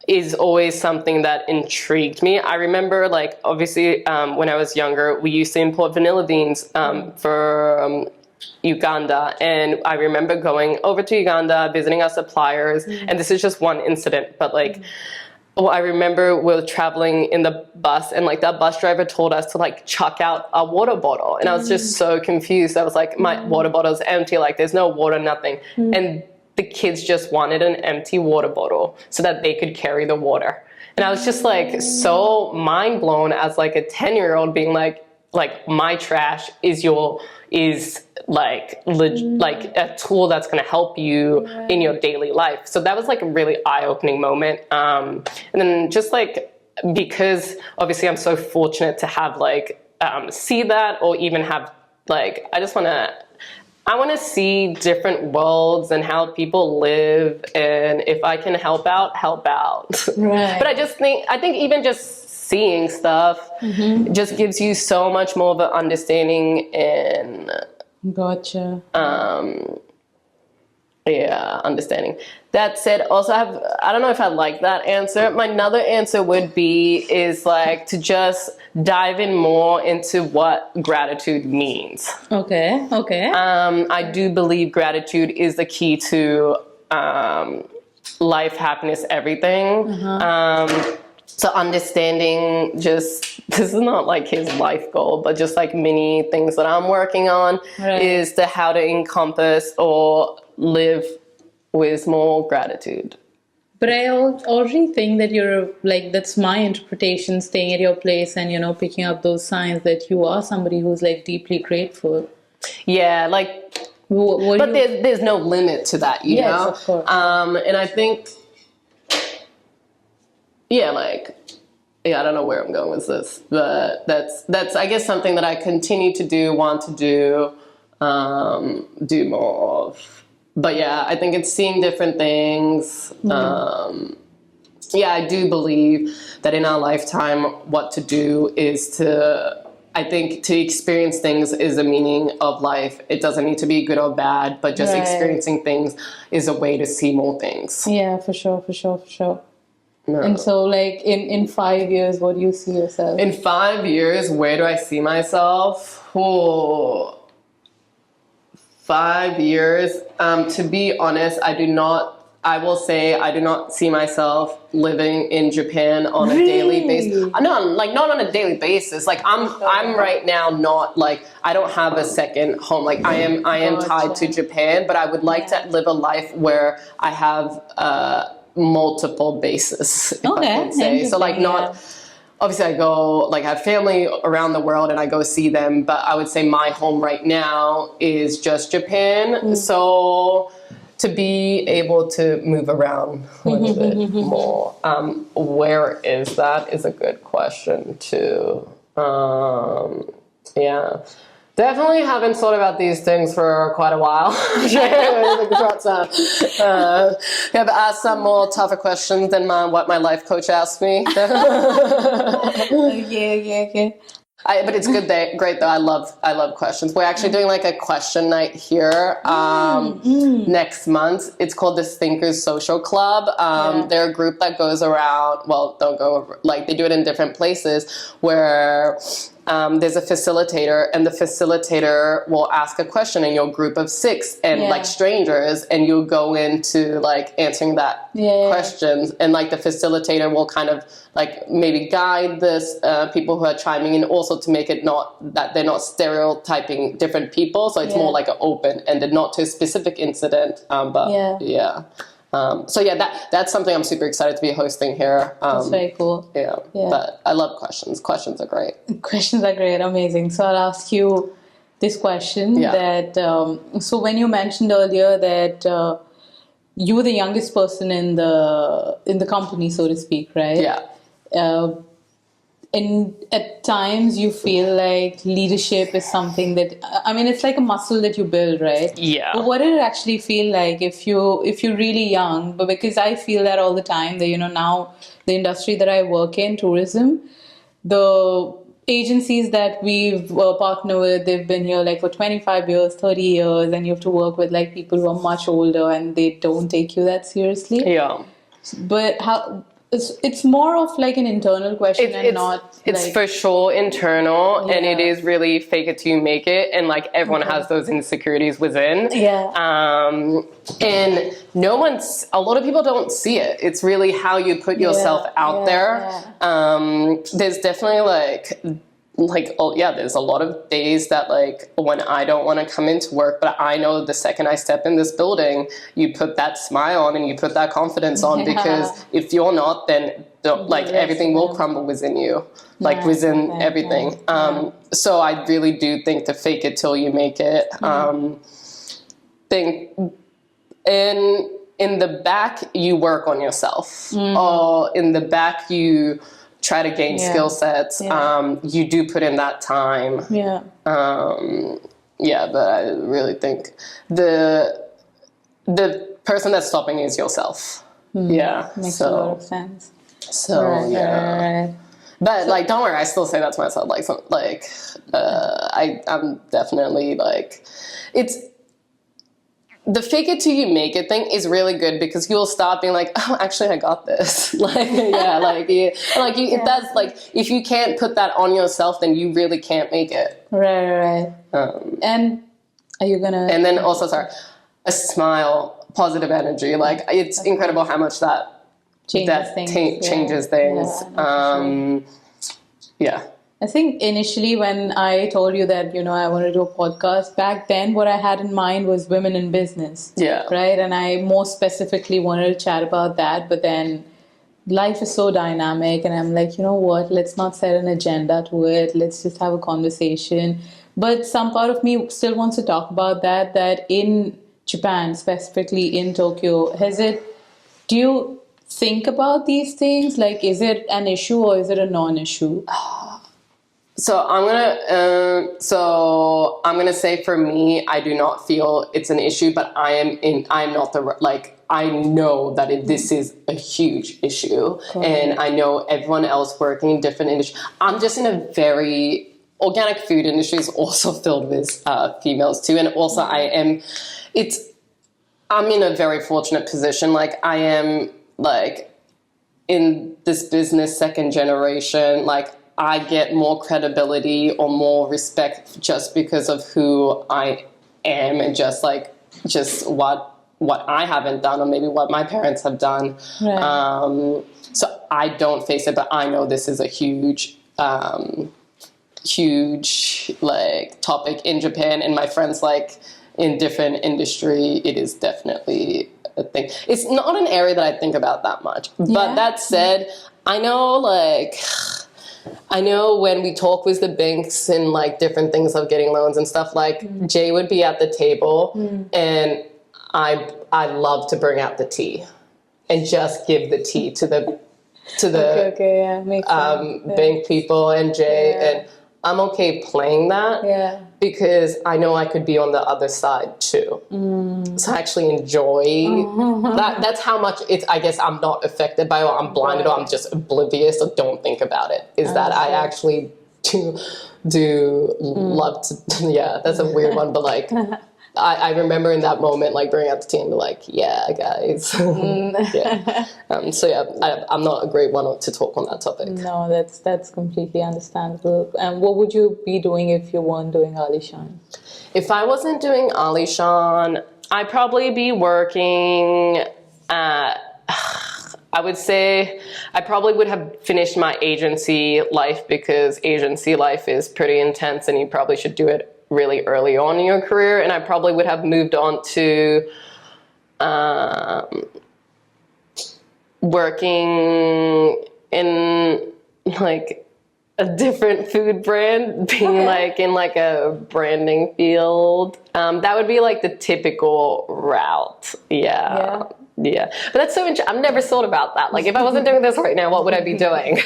is always something that intrigued me. I remember obviously when I was younger, we used to import vanilla beans for Uganda, and I remember going over to Uganda, visiting our suppliers, and this is just one incident, but like, well, I remember we were traveling in the bus, and like that bus driver told us to like chuck out a water bottle, and I was just so confused. I was like, my water bottle's empty, like there's no water, nothing. And the kids just wanted an empty water bottle so that they could carry the water. And I was just like so mind blown as like a 10-year-old being like my trash is like a tool that's going to help you in your daily life. So that was like a really eye-opening moment. And then just like, because obviously I'm so fortunate to have like see that, or even have like, I want to see different worlds and how people live, and if I can help out. Right. But I think even just seeing stuff just gives you so much more of an understanding and gotcha. Understanding. That said, also I don't know if I like that answer. My another answer would be like to just dive in more into what gratitude means. Okay. I do believe gratitude is the key to life, happiness, everything. So understanding this is not like his life goal, but just like many things that I'm working on is how to encompass or live with more gratitude. But I already think that you're like, that's my interpretation, staying at your place and, picking up those signs that you are somebody who's like deeply grateful. Yeah, like, but there's no limit to that, you know? Yes, of course. And I think, I don't know where I'm going with this, but that's I guess something that I continue to want to do more of. But yeah, I think it's seeing different things. I do believe that in our lifetime, what to do is to experience things is a meaning of life. It doesn't need to be good or bad, but just experiencing things is a way to see more things. Yeah, for sure. No. And so, like, in 5 years, what do you see yourself? In 5 years, where do I see myself? 5 years. To be honest, I do not see myself living in Japan on a daily basis. No, like not on a daily basis. Like I'm right now not like, I don't have a second home. Like I am tied to Japan, but I would like to live a life where I have multiple bases, if I can say. So like obviously I go, like I have family around the world and I go see them, but I would say my home right now is just Japan. So to be able to move around a little bit more. Where is that is a good question too. Definitely haven't thought about these things for quite a while. Have asked some more tougher questions than what my life coach asked me. Yeah. But it's great though. I love questions. We're actually doing like a question night here next month. It's called the Thinkers Social Club. They're a group that goes around. Well, don't go like they do it in different places where. There's a facilitator, and the facilitator will ask a question in your group of 6 and like strangers, and you'll go into like answering that questions, and like the facilitator will kind of like maybe guide this people who are chiming in, also to make it not that they're not stereotyping different people, so it's more like an open-ended, not to a specific incident, that's something I'm super excited to be hosting here. That's very cool. Yeah, but I love questions. Questions are great. Questions are great, amazing. So I'll ask you this question that, so when you mentioned earlier that you were the youngest person in the company, so to speak, right? Yeah. And at times you feel like leadership is something that, I mean, it's like a muscle that you build, right? Yeah. But what did it actually feel like if you're really young? But because I feel that all the time that, now the industry that I work in, tourism, the agencies that we've partnered with, they've been here like for 25 years, 30 years, and you have to work with like people who are much older and they don't take you that seriously. Yeah. But it's more of like an internal question and not it's like, for sure internal, and it is really fake it till you make it, and like everyone has those insecurities within. And a lot of people don't see it. It's really how you put yourself out there. There's definitely there's a lot of days that like when I don't want to come into work, but I know the second I step in this building, you put that smile on and you put that confidence on, because if you're not, then everything will crumble within you, within everything. So I really do think to fake it till you make it. Think in the back you work on yourself, or in the back you try to gain skill sets. You do put in that time. But I really think the person that's stopping is yourself. Makes a lot of sense. So but like, don't worry, I still say that to myself. I'm definitely like, it's the fake it till you make it thing is really good, because you'll start being like, oh, actually I got this. If you can't put that on yourself, then you really can't make it. Right. And are you gonna? And then also, a smile, positive energy. Like, it's incredible how much that changes things. I think initially when I told you that, I wanted to do a podcast, back then what I had in mind was women in business. Right? And I more specifically wanted to chat about that. But then life is so dynamic, and I'm like, you know what? Let's not set an agenda to it. Let's just have a conversation. But some part of me still wants to talk about that in Japan, specifically in Tokyo, do you think about these things? Like, is it an issue or is it a non-issue? So I'm gonna say, for me, I do not feel it's an issue, but I'm not I know that this is a huge issue, and I know everyone else working in different industries. I'm just in a very organic food industry is also filled with females too, and also I'm in a very fortunate position. Like, I am in this business second generation. Like, I get more credibility or more respect just because of who I am, and just what I haven't done, or maybe what my parents have done. Right. So I don't face it, but I know this is a huge topic in Japan, and my friends in different industry, it is definitely a thing. It's not an area that I think about that much. But that said, I know when we talk with the banks and different things of getting loans and stuff, Jay would be at the table, and I love to bring out the tea and just give the tea to the bank people and Jay, and I'm okay playing that because I know I could be on the other side too. So I actually enjoy that. That's how much I guess I'm not affected by it, or I'm blinded, or I'm just oblivious or don't think about it. Is that I actually do love to, that's a weird one, but I remember in that moment, bringing out the tea and be like, yeah, guys. I'm not a great one to talk on that topic. No, that's completely understandable. And what would you be doing if you weren't doing Alishan? If I wasn't doing Alishan, I'd probably be working at, I would say I probably would have finished my agency life, because agency life is pretty intense and you probably should do it really early on in your career. And I probably would have moved on to working in a different food brand, being in a branding field. That would be the typical route. Yeah, but that's so interesting. I've never thought about that. If I wasn't doing this right now, what would I be doing?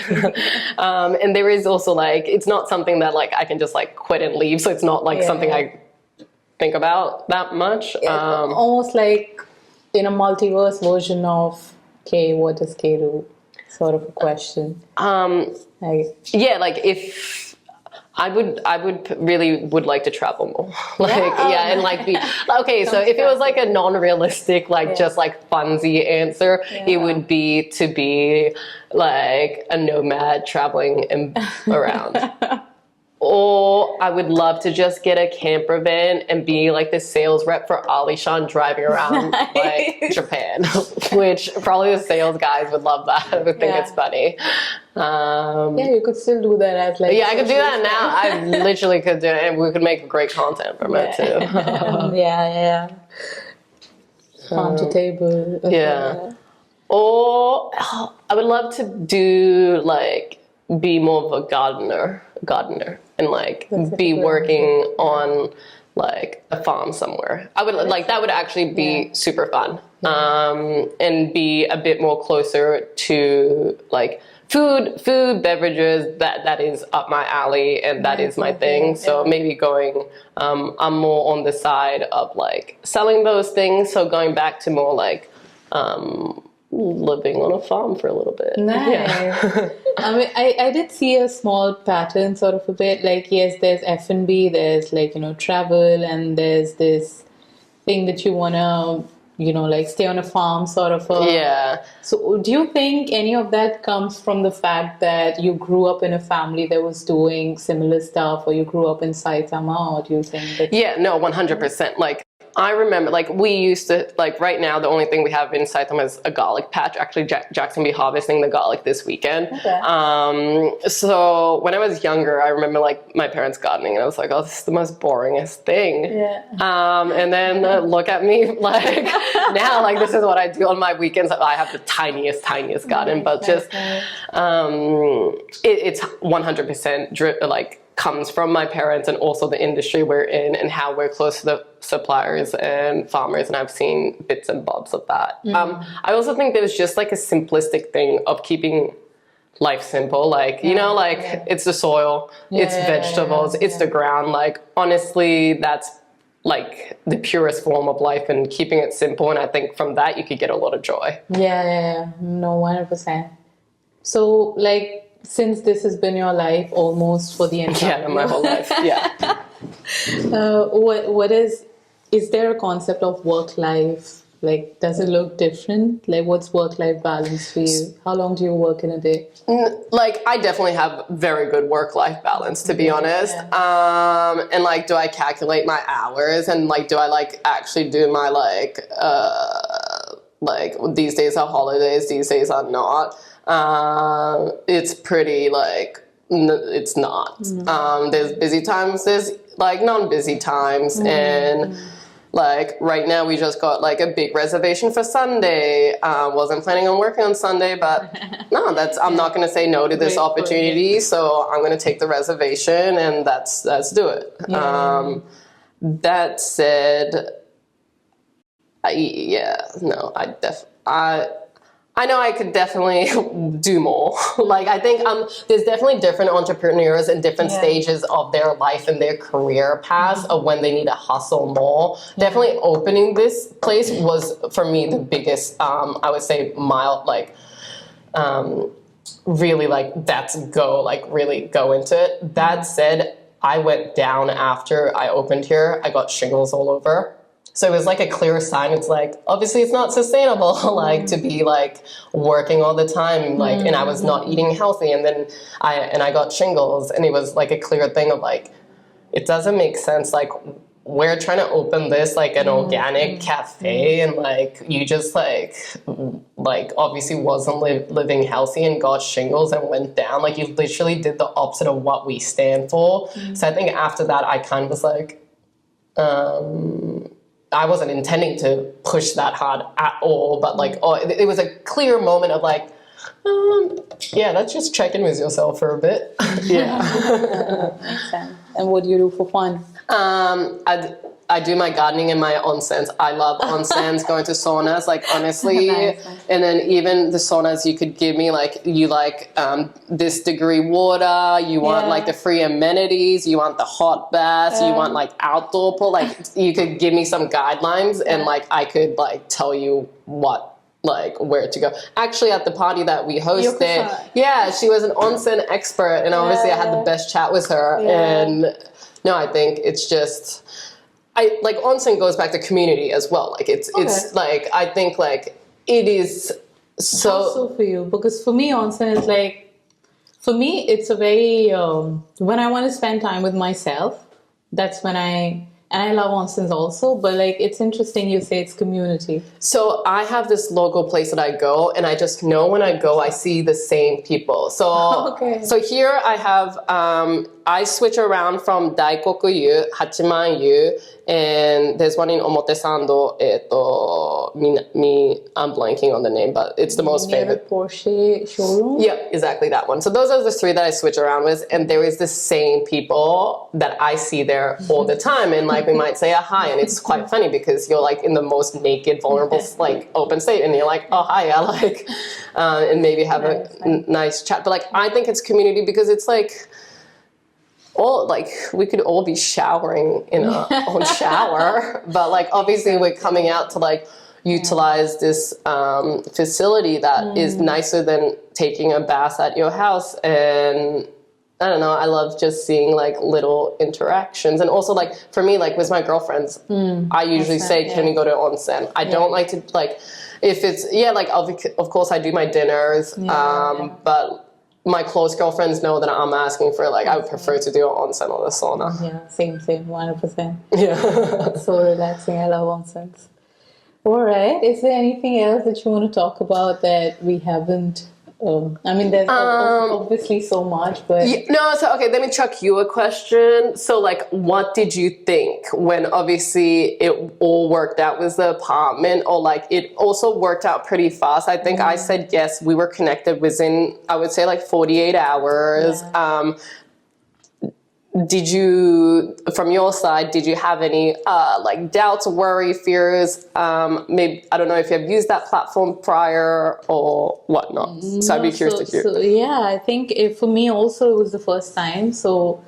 And there is also it's not something that I can just quit and leave. So it's not something I think about that much. Almost in a multiverse version of Kay, what does Kay do? Sort of a question. If really would like to travel more. And like be okay. So if it was like a non-realistic, like just like funsy answer, it would be to be like a nomad traveling around. Or I would love to just get a camper van and be like the sales rep for Alishan driving around like Japan, which probably the sales guys would love that. I would think it's funny. You could still do that as like. Yeah, I could do that now. I literally could do it, and we could make great content from it too. Farm to table. Or I would love to do like be more of a gardener and like be working on like a farm somewhere. I would like that would actually be super fun. And be a bit more closer to like food, beverages, that is up my alley, and that is my thing. So maybe going, I'm more on the side of like selling those things. So going back to more like, living on a farm for a little bit. Nice. I mean, I did see a small pattern sort of a bit like, yes, there's F&B, there's like, travel, and there's this thing that you want to, like stay on a farm sort of. So do you think any of that comes from the fact that you grew up in a family that was doing similar stuff, or you grew up in Saitama, or do you think that? Yeah, no, 100%. Like, I remember, like, we used to, like, right now, the only thing we have in Saitama is a garlic patch. Actually, Jack's gonna be harvesting the garlic this weekend. So when I was younger, I remember, like, my parents gardening, and I was like, oh, this is the most boringest thing. And then look at me, like, now, like, this is what I do on my weekends. I have the tiniest garden, but just, it's 100% like, comes from my parents, and also the industry we're in and how we're close to the suppliers and farmers, and I've seen bits and bobs of that. I also think there's just like a simplistic thing of keeping life simple, like it's the soil, it's vegetables, it's the ground. Like honestly, that's like the purest form of life, and keeping it simple, and I think from that you could get a lot of joy. No, 100%. So like, since this has been your life almost for the entire my whole life, what is there a concept of work-life? Like, does it look different? Like, what's work-life balance for you? How long do you work in a day? Like, I definitely have very good work-life balance, to be honest. And like, do I calculate my hours, and like, do I like actually do my like these days are holidays, these days are not. It's pretty like, it's not. There's busy times, there's like non-busy times, and like right now we just got like a big reservation for Sunday. Wasn't planning on working on Sunday, but no, I'm not going to say no to this opportunity, so I'm going to take the reservation, and let's do it. That said, I know I could definitely do more. Like, I think there's definitely different entrepreneurs in different stages of their life and their career paths of when they need to hustle more. Definitely opening this place was, for me, the biggest, I would say, really, like, that's go, like, really go into it. That said, I went down after I opened here. I got shingles all over. So it was like a clear sign. It's like, obviously it's not sustainable, like to be like working all the time, like, and I was not eating healthy. And then I got shingles, and it was like a clear thing of like, it doesn't make sense. Like, we're trying to open this like an organic cafe, and like you just like obviously wasn't living healthy and got shingles and went down. Like, you literally did the opposite of what we stand for. So I think after that I kind of was like, I wasn't intending to push that hard at all, but like, it was a clear moment of like, let's just check in with yourself for a bit. Makes sense. And what do you do for fun? I do my gardening and my onsens. I love onsens, going to saunas, like honestly. Nice. And then even the saunas, you could give me like, you like this degree water, you want like the free amenities, you want the hot baths, you want like outdoor pool. Like, you could give me some guidelines, and like I could like tell you what like where to go. Actually, at the party that we hosted, Yoko-san. she was an onsen expert, and obviously I had the best chat with her. And no, I think it's just, I like onsen goes back to community as well. Like it's like, I think like it is so. How so for you? Because for me, onsen is like, for me, it's a very when I want to spend time with myself, that's when and I love onsens also, but like it's interesting you say it's community. So I have this local place that I go, and I just know when I go, I see the same people. So so here I have, I switch around from Daikoku-yu, Hachiman-yu, and there's one in Omotesando. I'm blanking on the name, but it's the most favorite. Porsche showroom? Yeah, exactly that one. So those are the three that I switch around with, and there is the same people that I see there all the time, and like we might say a hi, and it's quite funny because you're like in the most naked, vulnerable, like open state, and you're like, oh hi, I like, and maybe have a nice chat. But like I think it's community because it's like, all like we could all be showering in our own shower, but like obviously we're coming out to like utilize this facility that is nicer than taking a bath at your house. And I don't know, I love just seeing like little interactions. And also like for me, like with my girlfriends, I usually say, can we go to onsen? I don't like to like, if it's, like of course I do my dinners, but my close girlfriends know that I'm asking for like, I would prefer to do an onsen or a sauna. Yeah, same, 100%. Yeah. So relaxing, I love onsens. All right. Is there anything else that you want to talk about that we haven't? I mean, there's obviously so much, but... No, so, okay, let me chuck you a question. So, like, what did you think when, obviously, it all worked out with the apartment? Or, like, it also worked out pretty fast? I think I said yes, we were connected within, I would say, like, 48 hours. Yeah. Did you, from your side, did you have any like doubts, worry, fears? Maybe, I don't know if you have used that platform prior or whatnot. So I'd be curious to hear. So, yeah, I think for me also it was the first time. So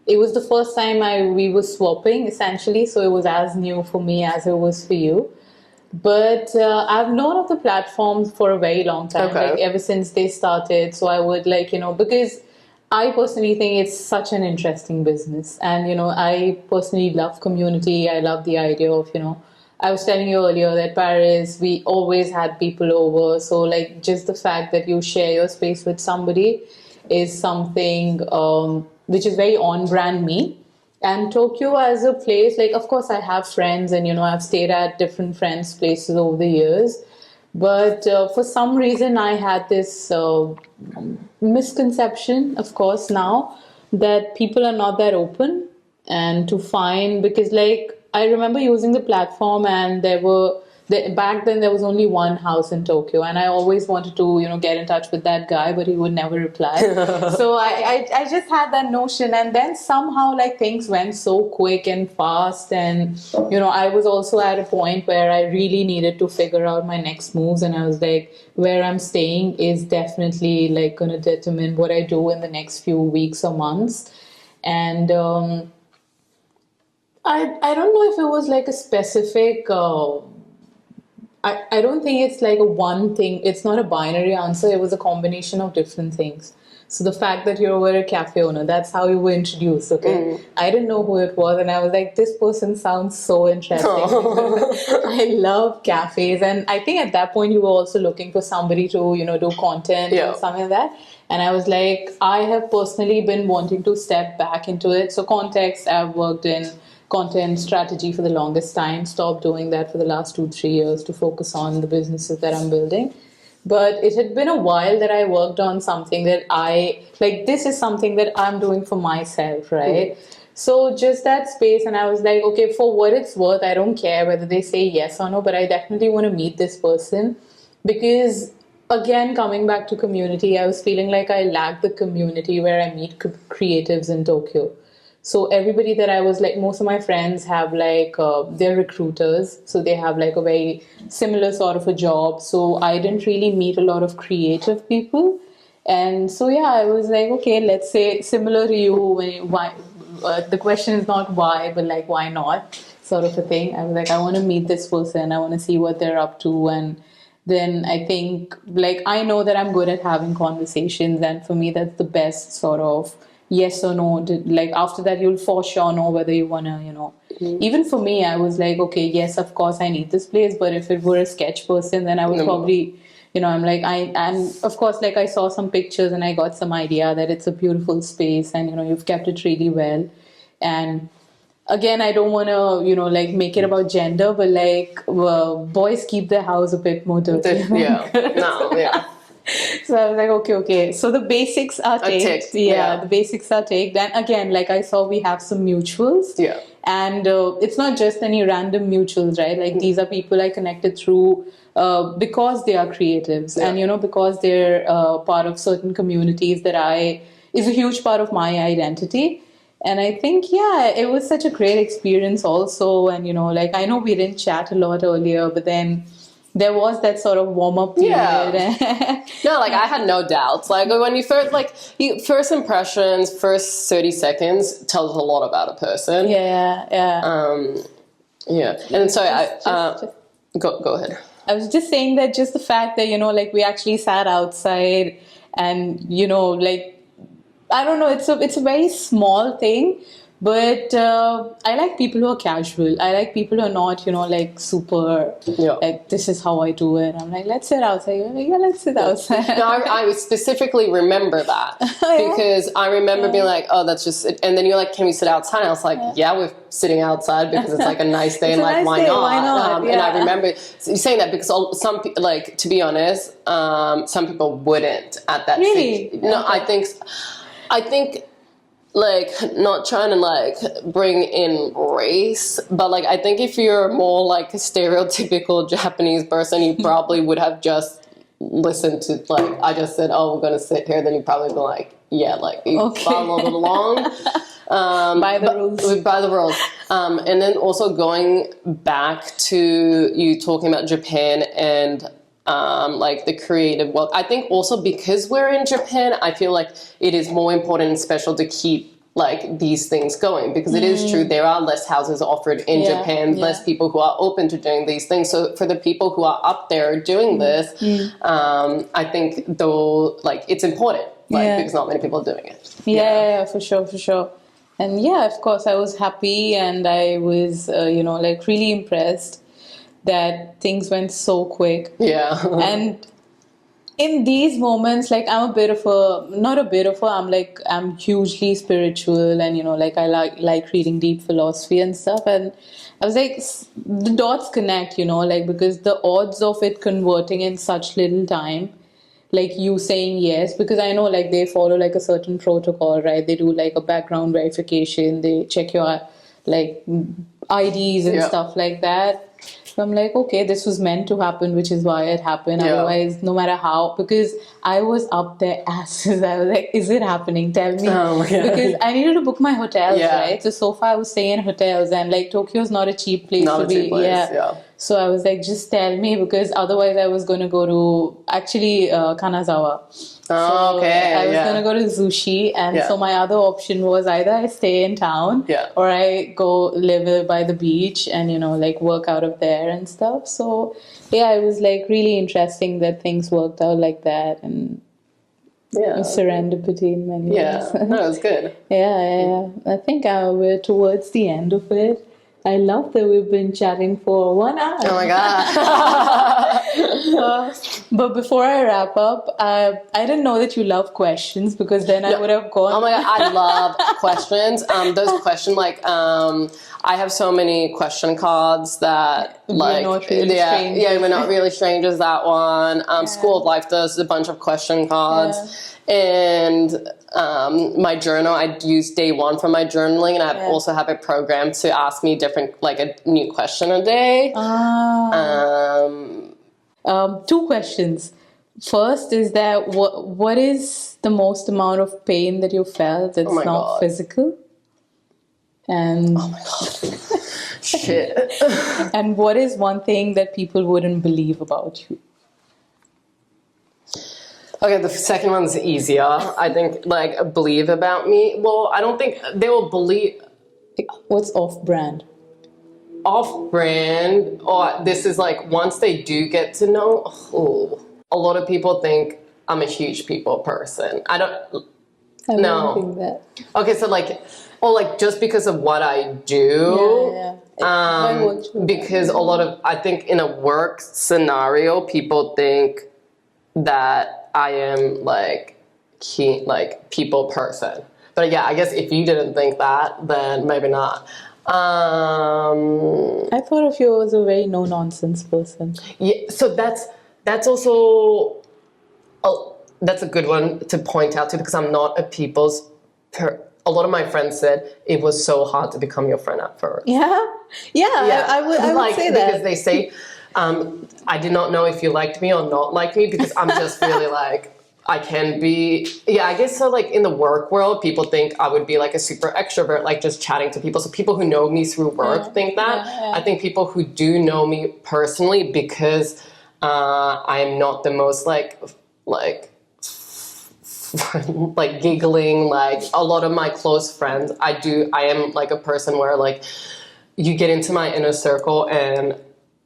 it was the first time we were swapping essentially. So it was as new for me as it was for you. But I've known of the platforms for a very long time, like ever since they started. So I would like, because I personally think it's such an interesting business. And, I personally love community. I love the idea of, I was telling you earlier that Paris, we always had people over. So, like, just the fact that you share your space with somebody is something which is very on-brand me. And Tokyo as a place, like, of course, I have friends and, I've stayed at different friends' places over the years. But for some reason, I had this misconception, of course, now that people are not that open and to find, because like I remember using the platform and back then there was only one house in Tokyo and I always wanted to, get in touch with that guy, but he would never reply. So I just had that notion, and then somehow like things went so quick and fast, and I was also at a point where I really needed to figure out my next moves, and I was like, where I'm staying is definitely like going to determine what I do in the next few weeks or months. And I don't know if it was like a specific I don't think it's like a one thing. It's not a binary answer. It was a combination of different things. So the fact that you were a cafe owner, that's how you were introduced, okay? I didn't know who it was, and I was like, this person sounds so interesting. I love cafes. And I think at that point you were also looking for somebody to, do content or something like that. And I was like, I have personally been wanting to step back into it. So context, I've worked in content strategy for the longest time, stopped doing that for the last 2-3 years to focus on the businesses that I'm building. But it had been a while that I worked on something that this is something that I'm doing for myself, right? So just that space, and I was like, okay, for what it's worth, I don't care whether they say yes or no, but I definitely want to meet this person. Because again, coming back to community, I was feeling like I lacked the community where I meet creatives in Tokyo. So everybody that I was like, most of my friends have like, they're recruiters. So they have like a very similar sort of a job. So I didn't really meet a lot of creative people. And so, I was like, okay, let's say similar to you. The question is not why, but like, why not sort of a thing. I was like, I want to meet this person. I want to see what they're up to. And then I think, like, I know that I'm good at having conversations, and for me, that's the best sort of yes or no. Like, after that, you'll for sure know whether you want to, Even for me, I was like, okay, yes, of course, I need this place, but if it were a sketch person, then I would probably, I'm like, and of course, like, I saw some pictures and I got some idea that it's a beautiful space, and, you've kept it really well. And again, I don't want to, like, make it about gender, but like, boys keep their house a bit more dirty. So I was like, okay. So the basics are ticked. The basics are ticked. And again, like, I saw we have some mutuals. Yeah. And it's not just any random mutuals, right? Like, these are people I connected through because they are creatives, and, because they're part of certain communities that is a huge part of my identity. And I think, it was such a great experience also. And, like, I know we didn't chat a lot earlier, but then there was that sort of warm-up period. Yeah. No, like, I had no doubts. Like, when you first, first impressions, first 30 seconds tells a lot about a person. Yeah. And so go ahead. I was just saying that just the fact that, like, we actually sat outside and, like, I don't know, it's a very small thing, but I like people who are casual. I like people who are not, like, super, like, this is how I do it. I'm like, let's sit outside. Like, let's sit outside. No, I specifically remember that because I remember being like, oh, that's just it. And then you're like, can we sit outside? And I was like, we're sitting outside because it's like a nice day, and like, why not? And I remember saying that because some people, like, to be honest, some people wouldn't at that really? No, I think, like, not trying to, like, bring in race, but, like, I think if you're more, like, a stereotypical Japanese person, you probably would have just listened to, like, I just said, oh, we're going to sit here, then you'd probably be like, you followed along. By the rules. By the rules. And then also going back to you talking about Japan and like the creative world. I think also because we're in Japan, I feel like it is more important and special to keep like these things going, because it is true there are less houses offered in Japan, less people who are open to doing these things. So for the people who are up there doing this, I think though, like, it's important, like, because not many people are doing it. Yeah, for sure. And of course I was happy, and I was like really impressed that things went so quick. And in these moments, like, I'm hugely spiritual, and like, I like reading deep philosophy and stuff, and I was like, the dots connect, like, because the odds of it converting in such little time, like you saying yes, because I know, like, they follow like a certain protocol, right? They do like a background verification, they check your like IDs and stuff like that. So I'm like, okay, this was meant to happen, which is why it happened. Otherwise, no matter how, because I was up their asses. I was like, is it happening? Tell me. Because I needed to book my hotels, right? So far I was staying in hotels, and like, Tokyo's not a cheap place to be. So I was like, just tell me, because otherwise I was going to go to actually Kanazawa. I was going to go to Zushi, and so my other option was either I stay in town or I go live by the beach and, like, work out of there and stuff. So it was like really interesting that things worked out like that, and serendipity in many ways. That was good. I think we're towards the end of it. I love that we've been chatting for 1 hour. Oh my God. But before I wrap up, I didn't know that you love questions, because then I would have gone. Oh my God, I love questions. Those questions, like, I have so many question cards that, like, we're not really strangers. We're not really strangers, that one. School of Life does a bunch of question cards. And my journal, I use day one for my journaling, and I also have a program to ask me like a new question a day. 2 questions. First is that what is the most amount of pain that you felt that's not physical? And oh my God. Shit. And what is one thing that people wouldn't believe about you? Okay, the second one's easier. I think, like, believe about me. Well, I don't think they will believe. What's off-brand? off-brand, or this is like once they do get to know, a lot of people think I'm a huge people person. I don't think that. Okay, so like, or like just because of what I do. Because a lot of, I think in a work scenario, people think that I am like people person. But yeah, I guess if you didn't think that, then maybe not. I thought of you as a very no-nonsense person. Yeah, so that's also that's a good one to point out too, because I'm not a people's. A lot of my friends said it was so hard to become your friend at first. Yeah. I would say that because they say I did not know if you liked me or not liked me, because I'm just really like. I can be, I guess so, like in the work world, people think I would be like a super extrovert, like just chatting to people. So people who know me through work think that. I think people who do know me personally, because I'm not the most like giggling, like a lot of my close friends, I am like a person where like you get into my inner circle and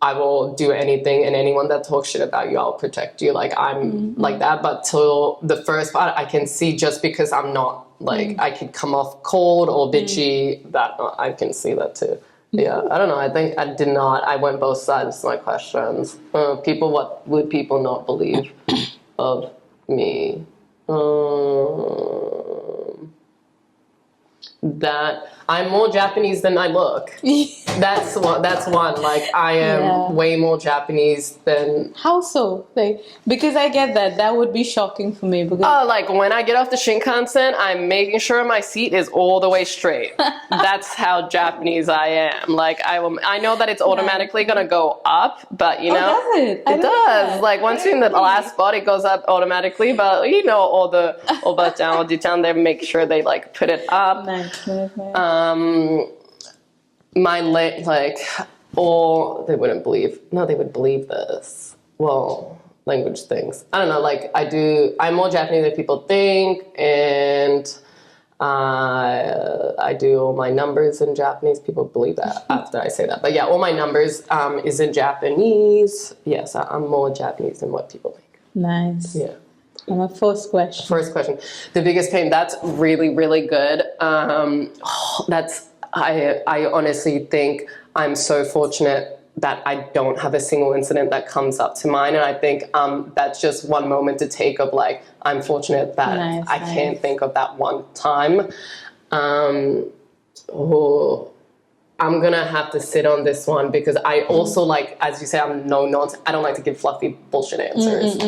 I will do anything, and anyone that talks shit about you, I'll protect you. Like I'm like that. But till the first part, I can see, just because I'm not like I could come off cold or bitchy, that I can see that too. Yeah, I don't know. I think I did not. I went both sides of my questions. What would people not believe of me? That I'm more Japanese than I look. That's one. Like I am way more Japanese than. How so? Like, because I get that would be shocking for me. Because like when I get off the Shinkansen, I'm making sure my seat is all the way straight. That's how Japanese I am. Like I know that it's automatically gonna go up, but you know, does it? It does. Like once you're in the last spot, it goes up automatically. But you know, all the down there, make sure they like put it up. Nice. My like, or they wouldn't believe. No, they would believe this. Well, language things. I don't know. Like I'm more Japanese than people think, and I do all my numbers in Japanese. People believe that after I say that. But yeah, all my numbers is in Japanese. Yes, I'm more Japanese than what people think. Nice. Yeah. And my first question. The biggest pain. That's really, really good. I honestly think I'm so fortunate that I don't have a single incident that comes up to mind. And I think that's just one moment to take of like, I'm fortunate that I can't think of that one time. I'm going to have to sit on this one, because I also like, as you say, I'm no nonsense. I don't like to give fluffy bullshit answers.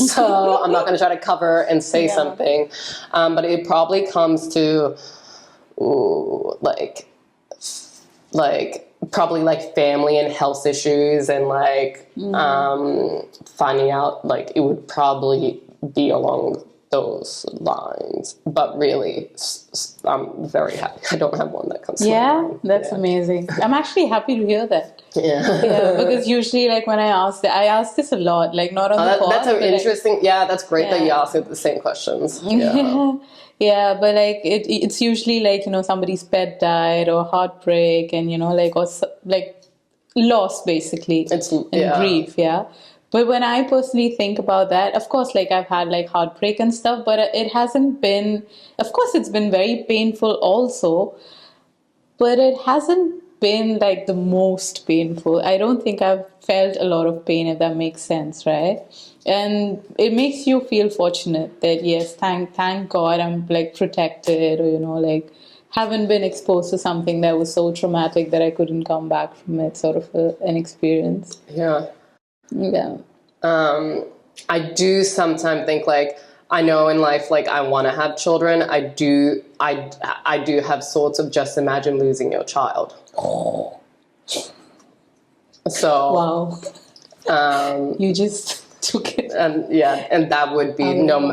So I'm not going to try to cover and say something. But it probably comes to probably like family and health issues, and like finding out, like it would probably be along those lines. But really, I'm very happy I don't have one that comes to mind. That's amazing. I'm actually happy to hear that. Because usually, like when I ask this a lot, like not on the pod. That's interesting. That's great that you ask the same questions. Yeah, but like it's usually like, you know, somebody's pet died, or heartbreak, and you know, like, or like loss basically, and grief. But when I personally think about that, of course, like I've had like heartbreak and stuff, but it hasn't been, of course it's been very painful also, but it hasn't been like the most painful. I don't think I've felt a lot of pain, if that makes sense, right? And it makes you feel fortunate that, yes, thank God I'm like protected, or, you know, like haven't been exposed to something that was so traumatic that I couldn't come back from it, sort of an experience. Yeah. I do sometimes think, like, I know in life, like, I want to have children. I do have sorts of just imagine losing your child. So, wow. You just took it. And that would be,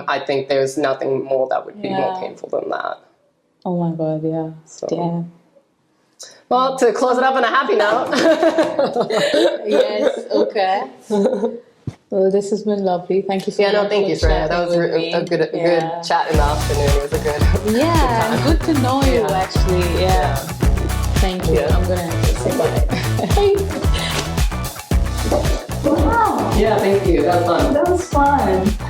I think there's nothing more that would be more painful than that. Oh my God, yeah. So. Yeah. Well, to close it up on a happy note. Yes, okay. Well, this has been lovely. Thank you so much. Thank you, Shreya. That was a good chat in the afternoon. It was a good good to know you, actually. Yeah. Thank you. I'm going to say bye. Wow. Yeah, thank you. That was fun. That was fun.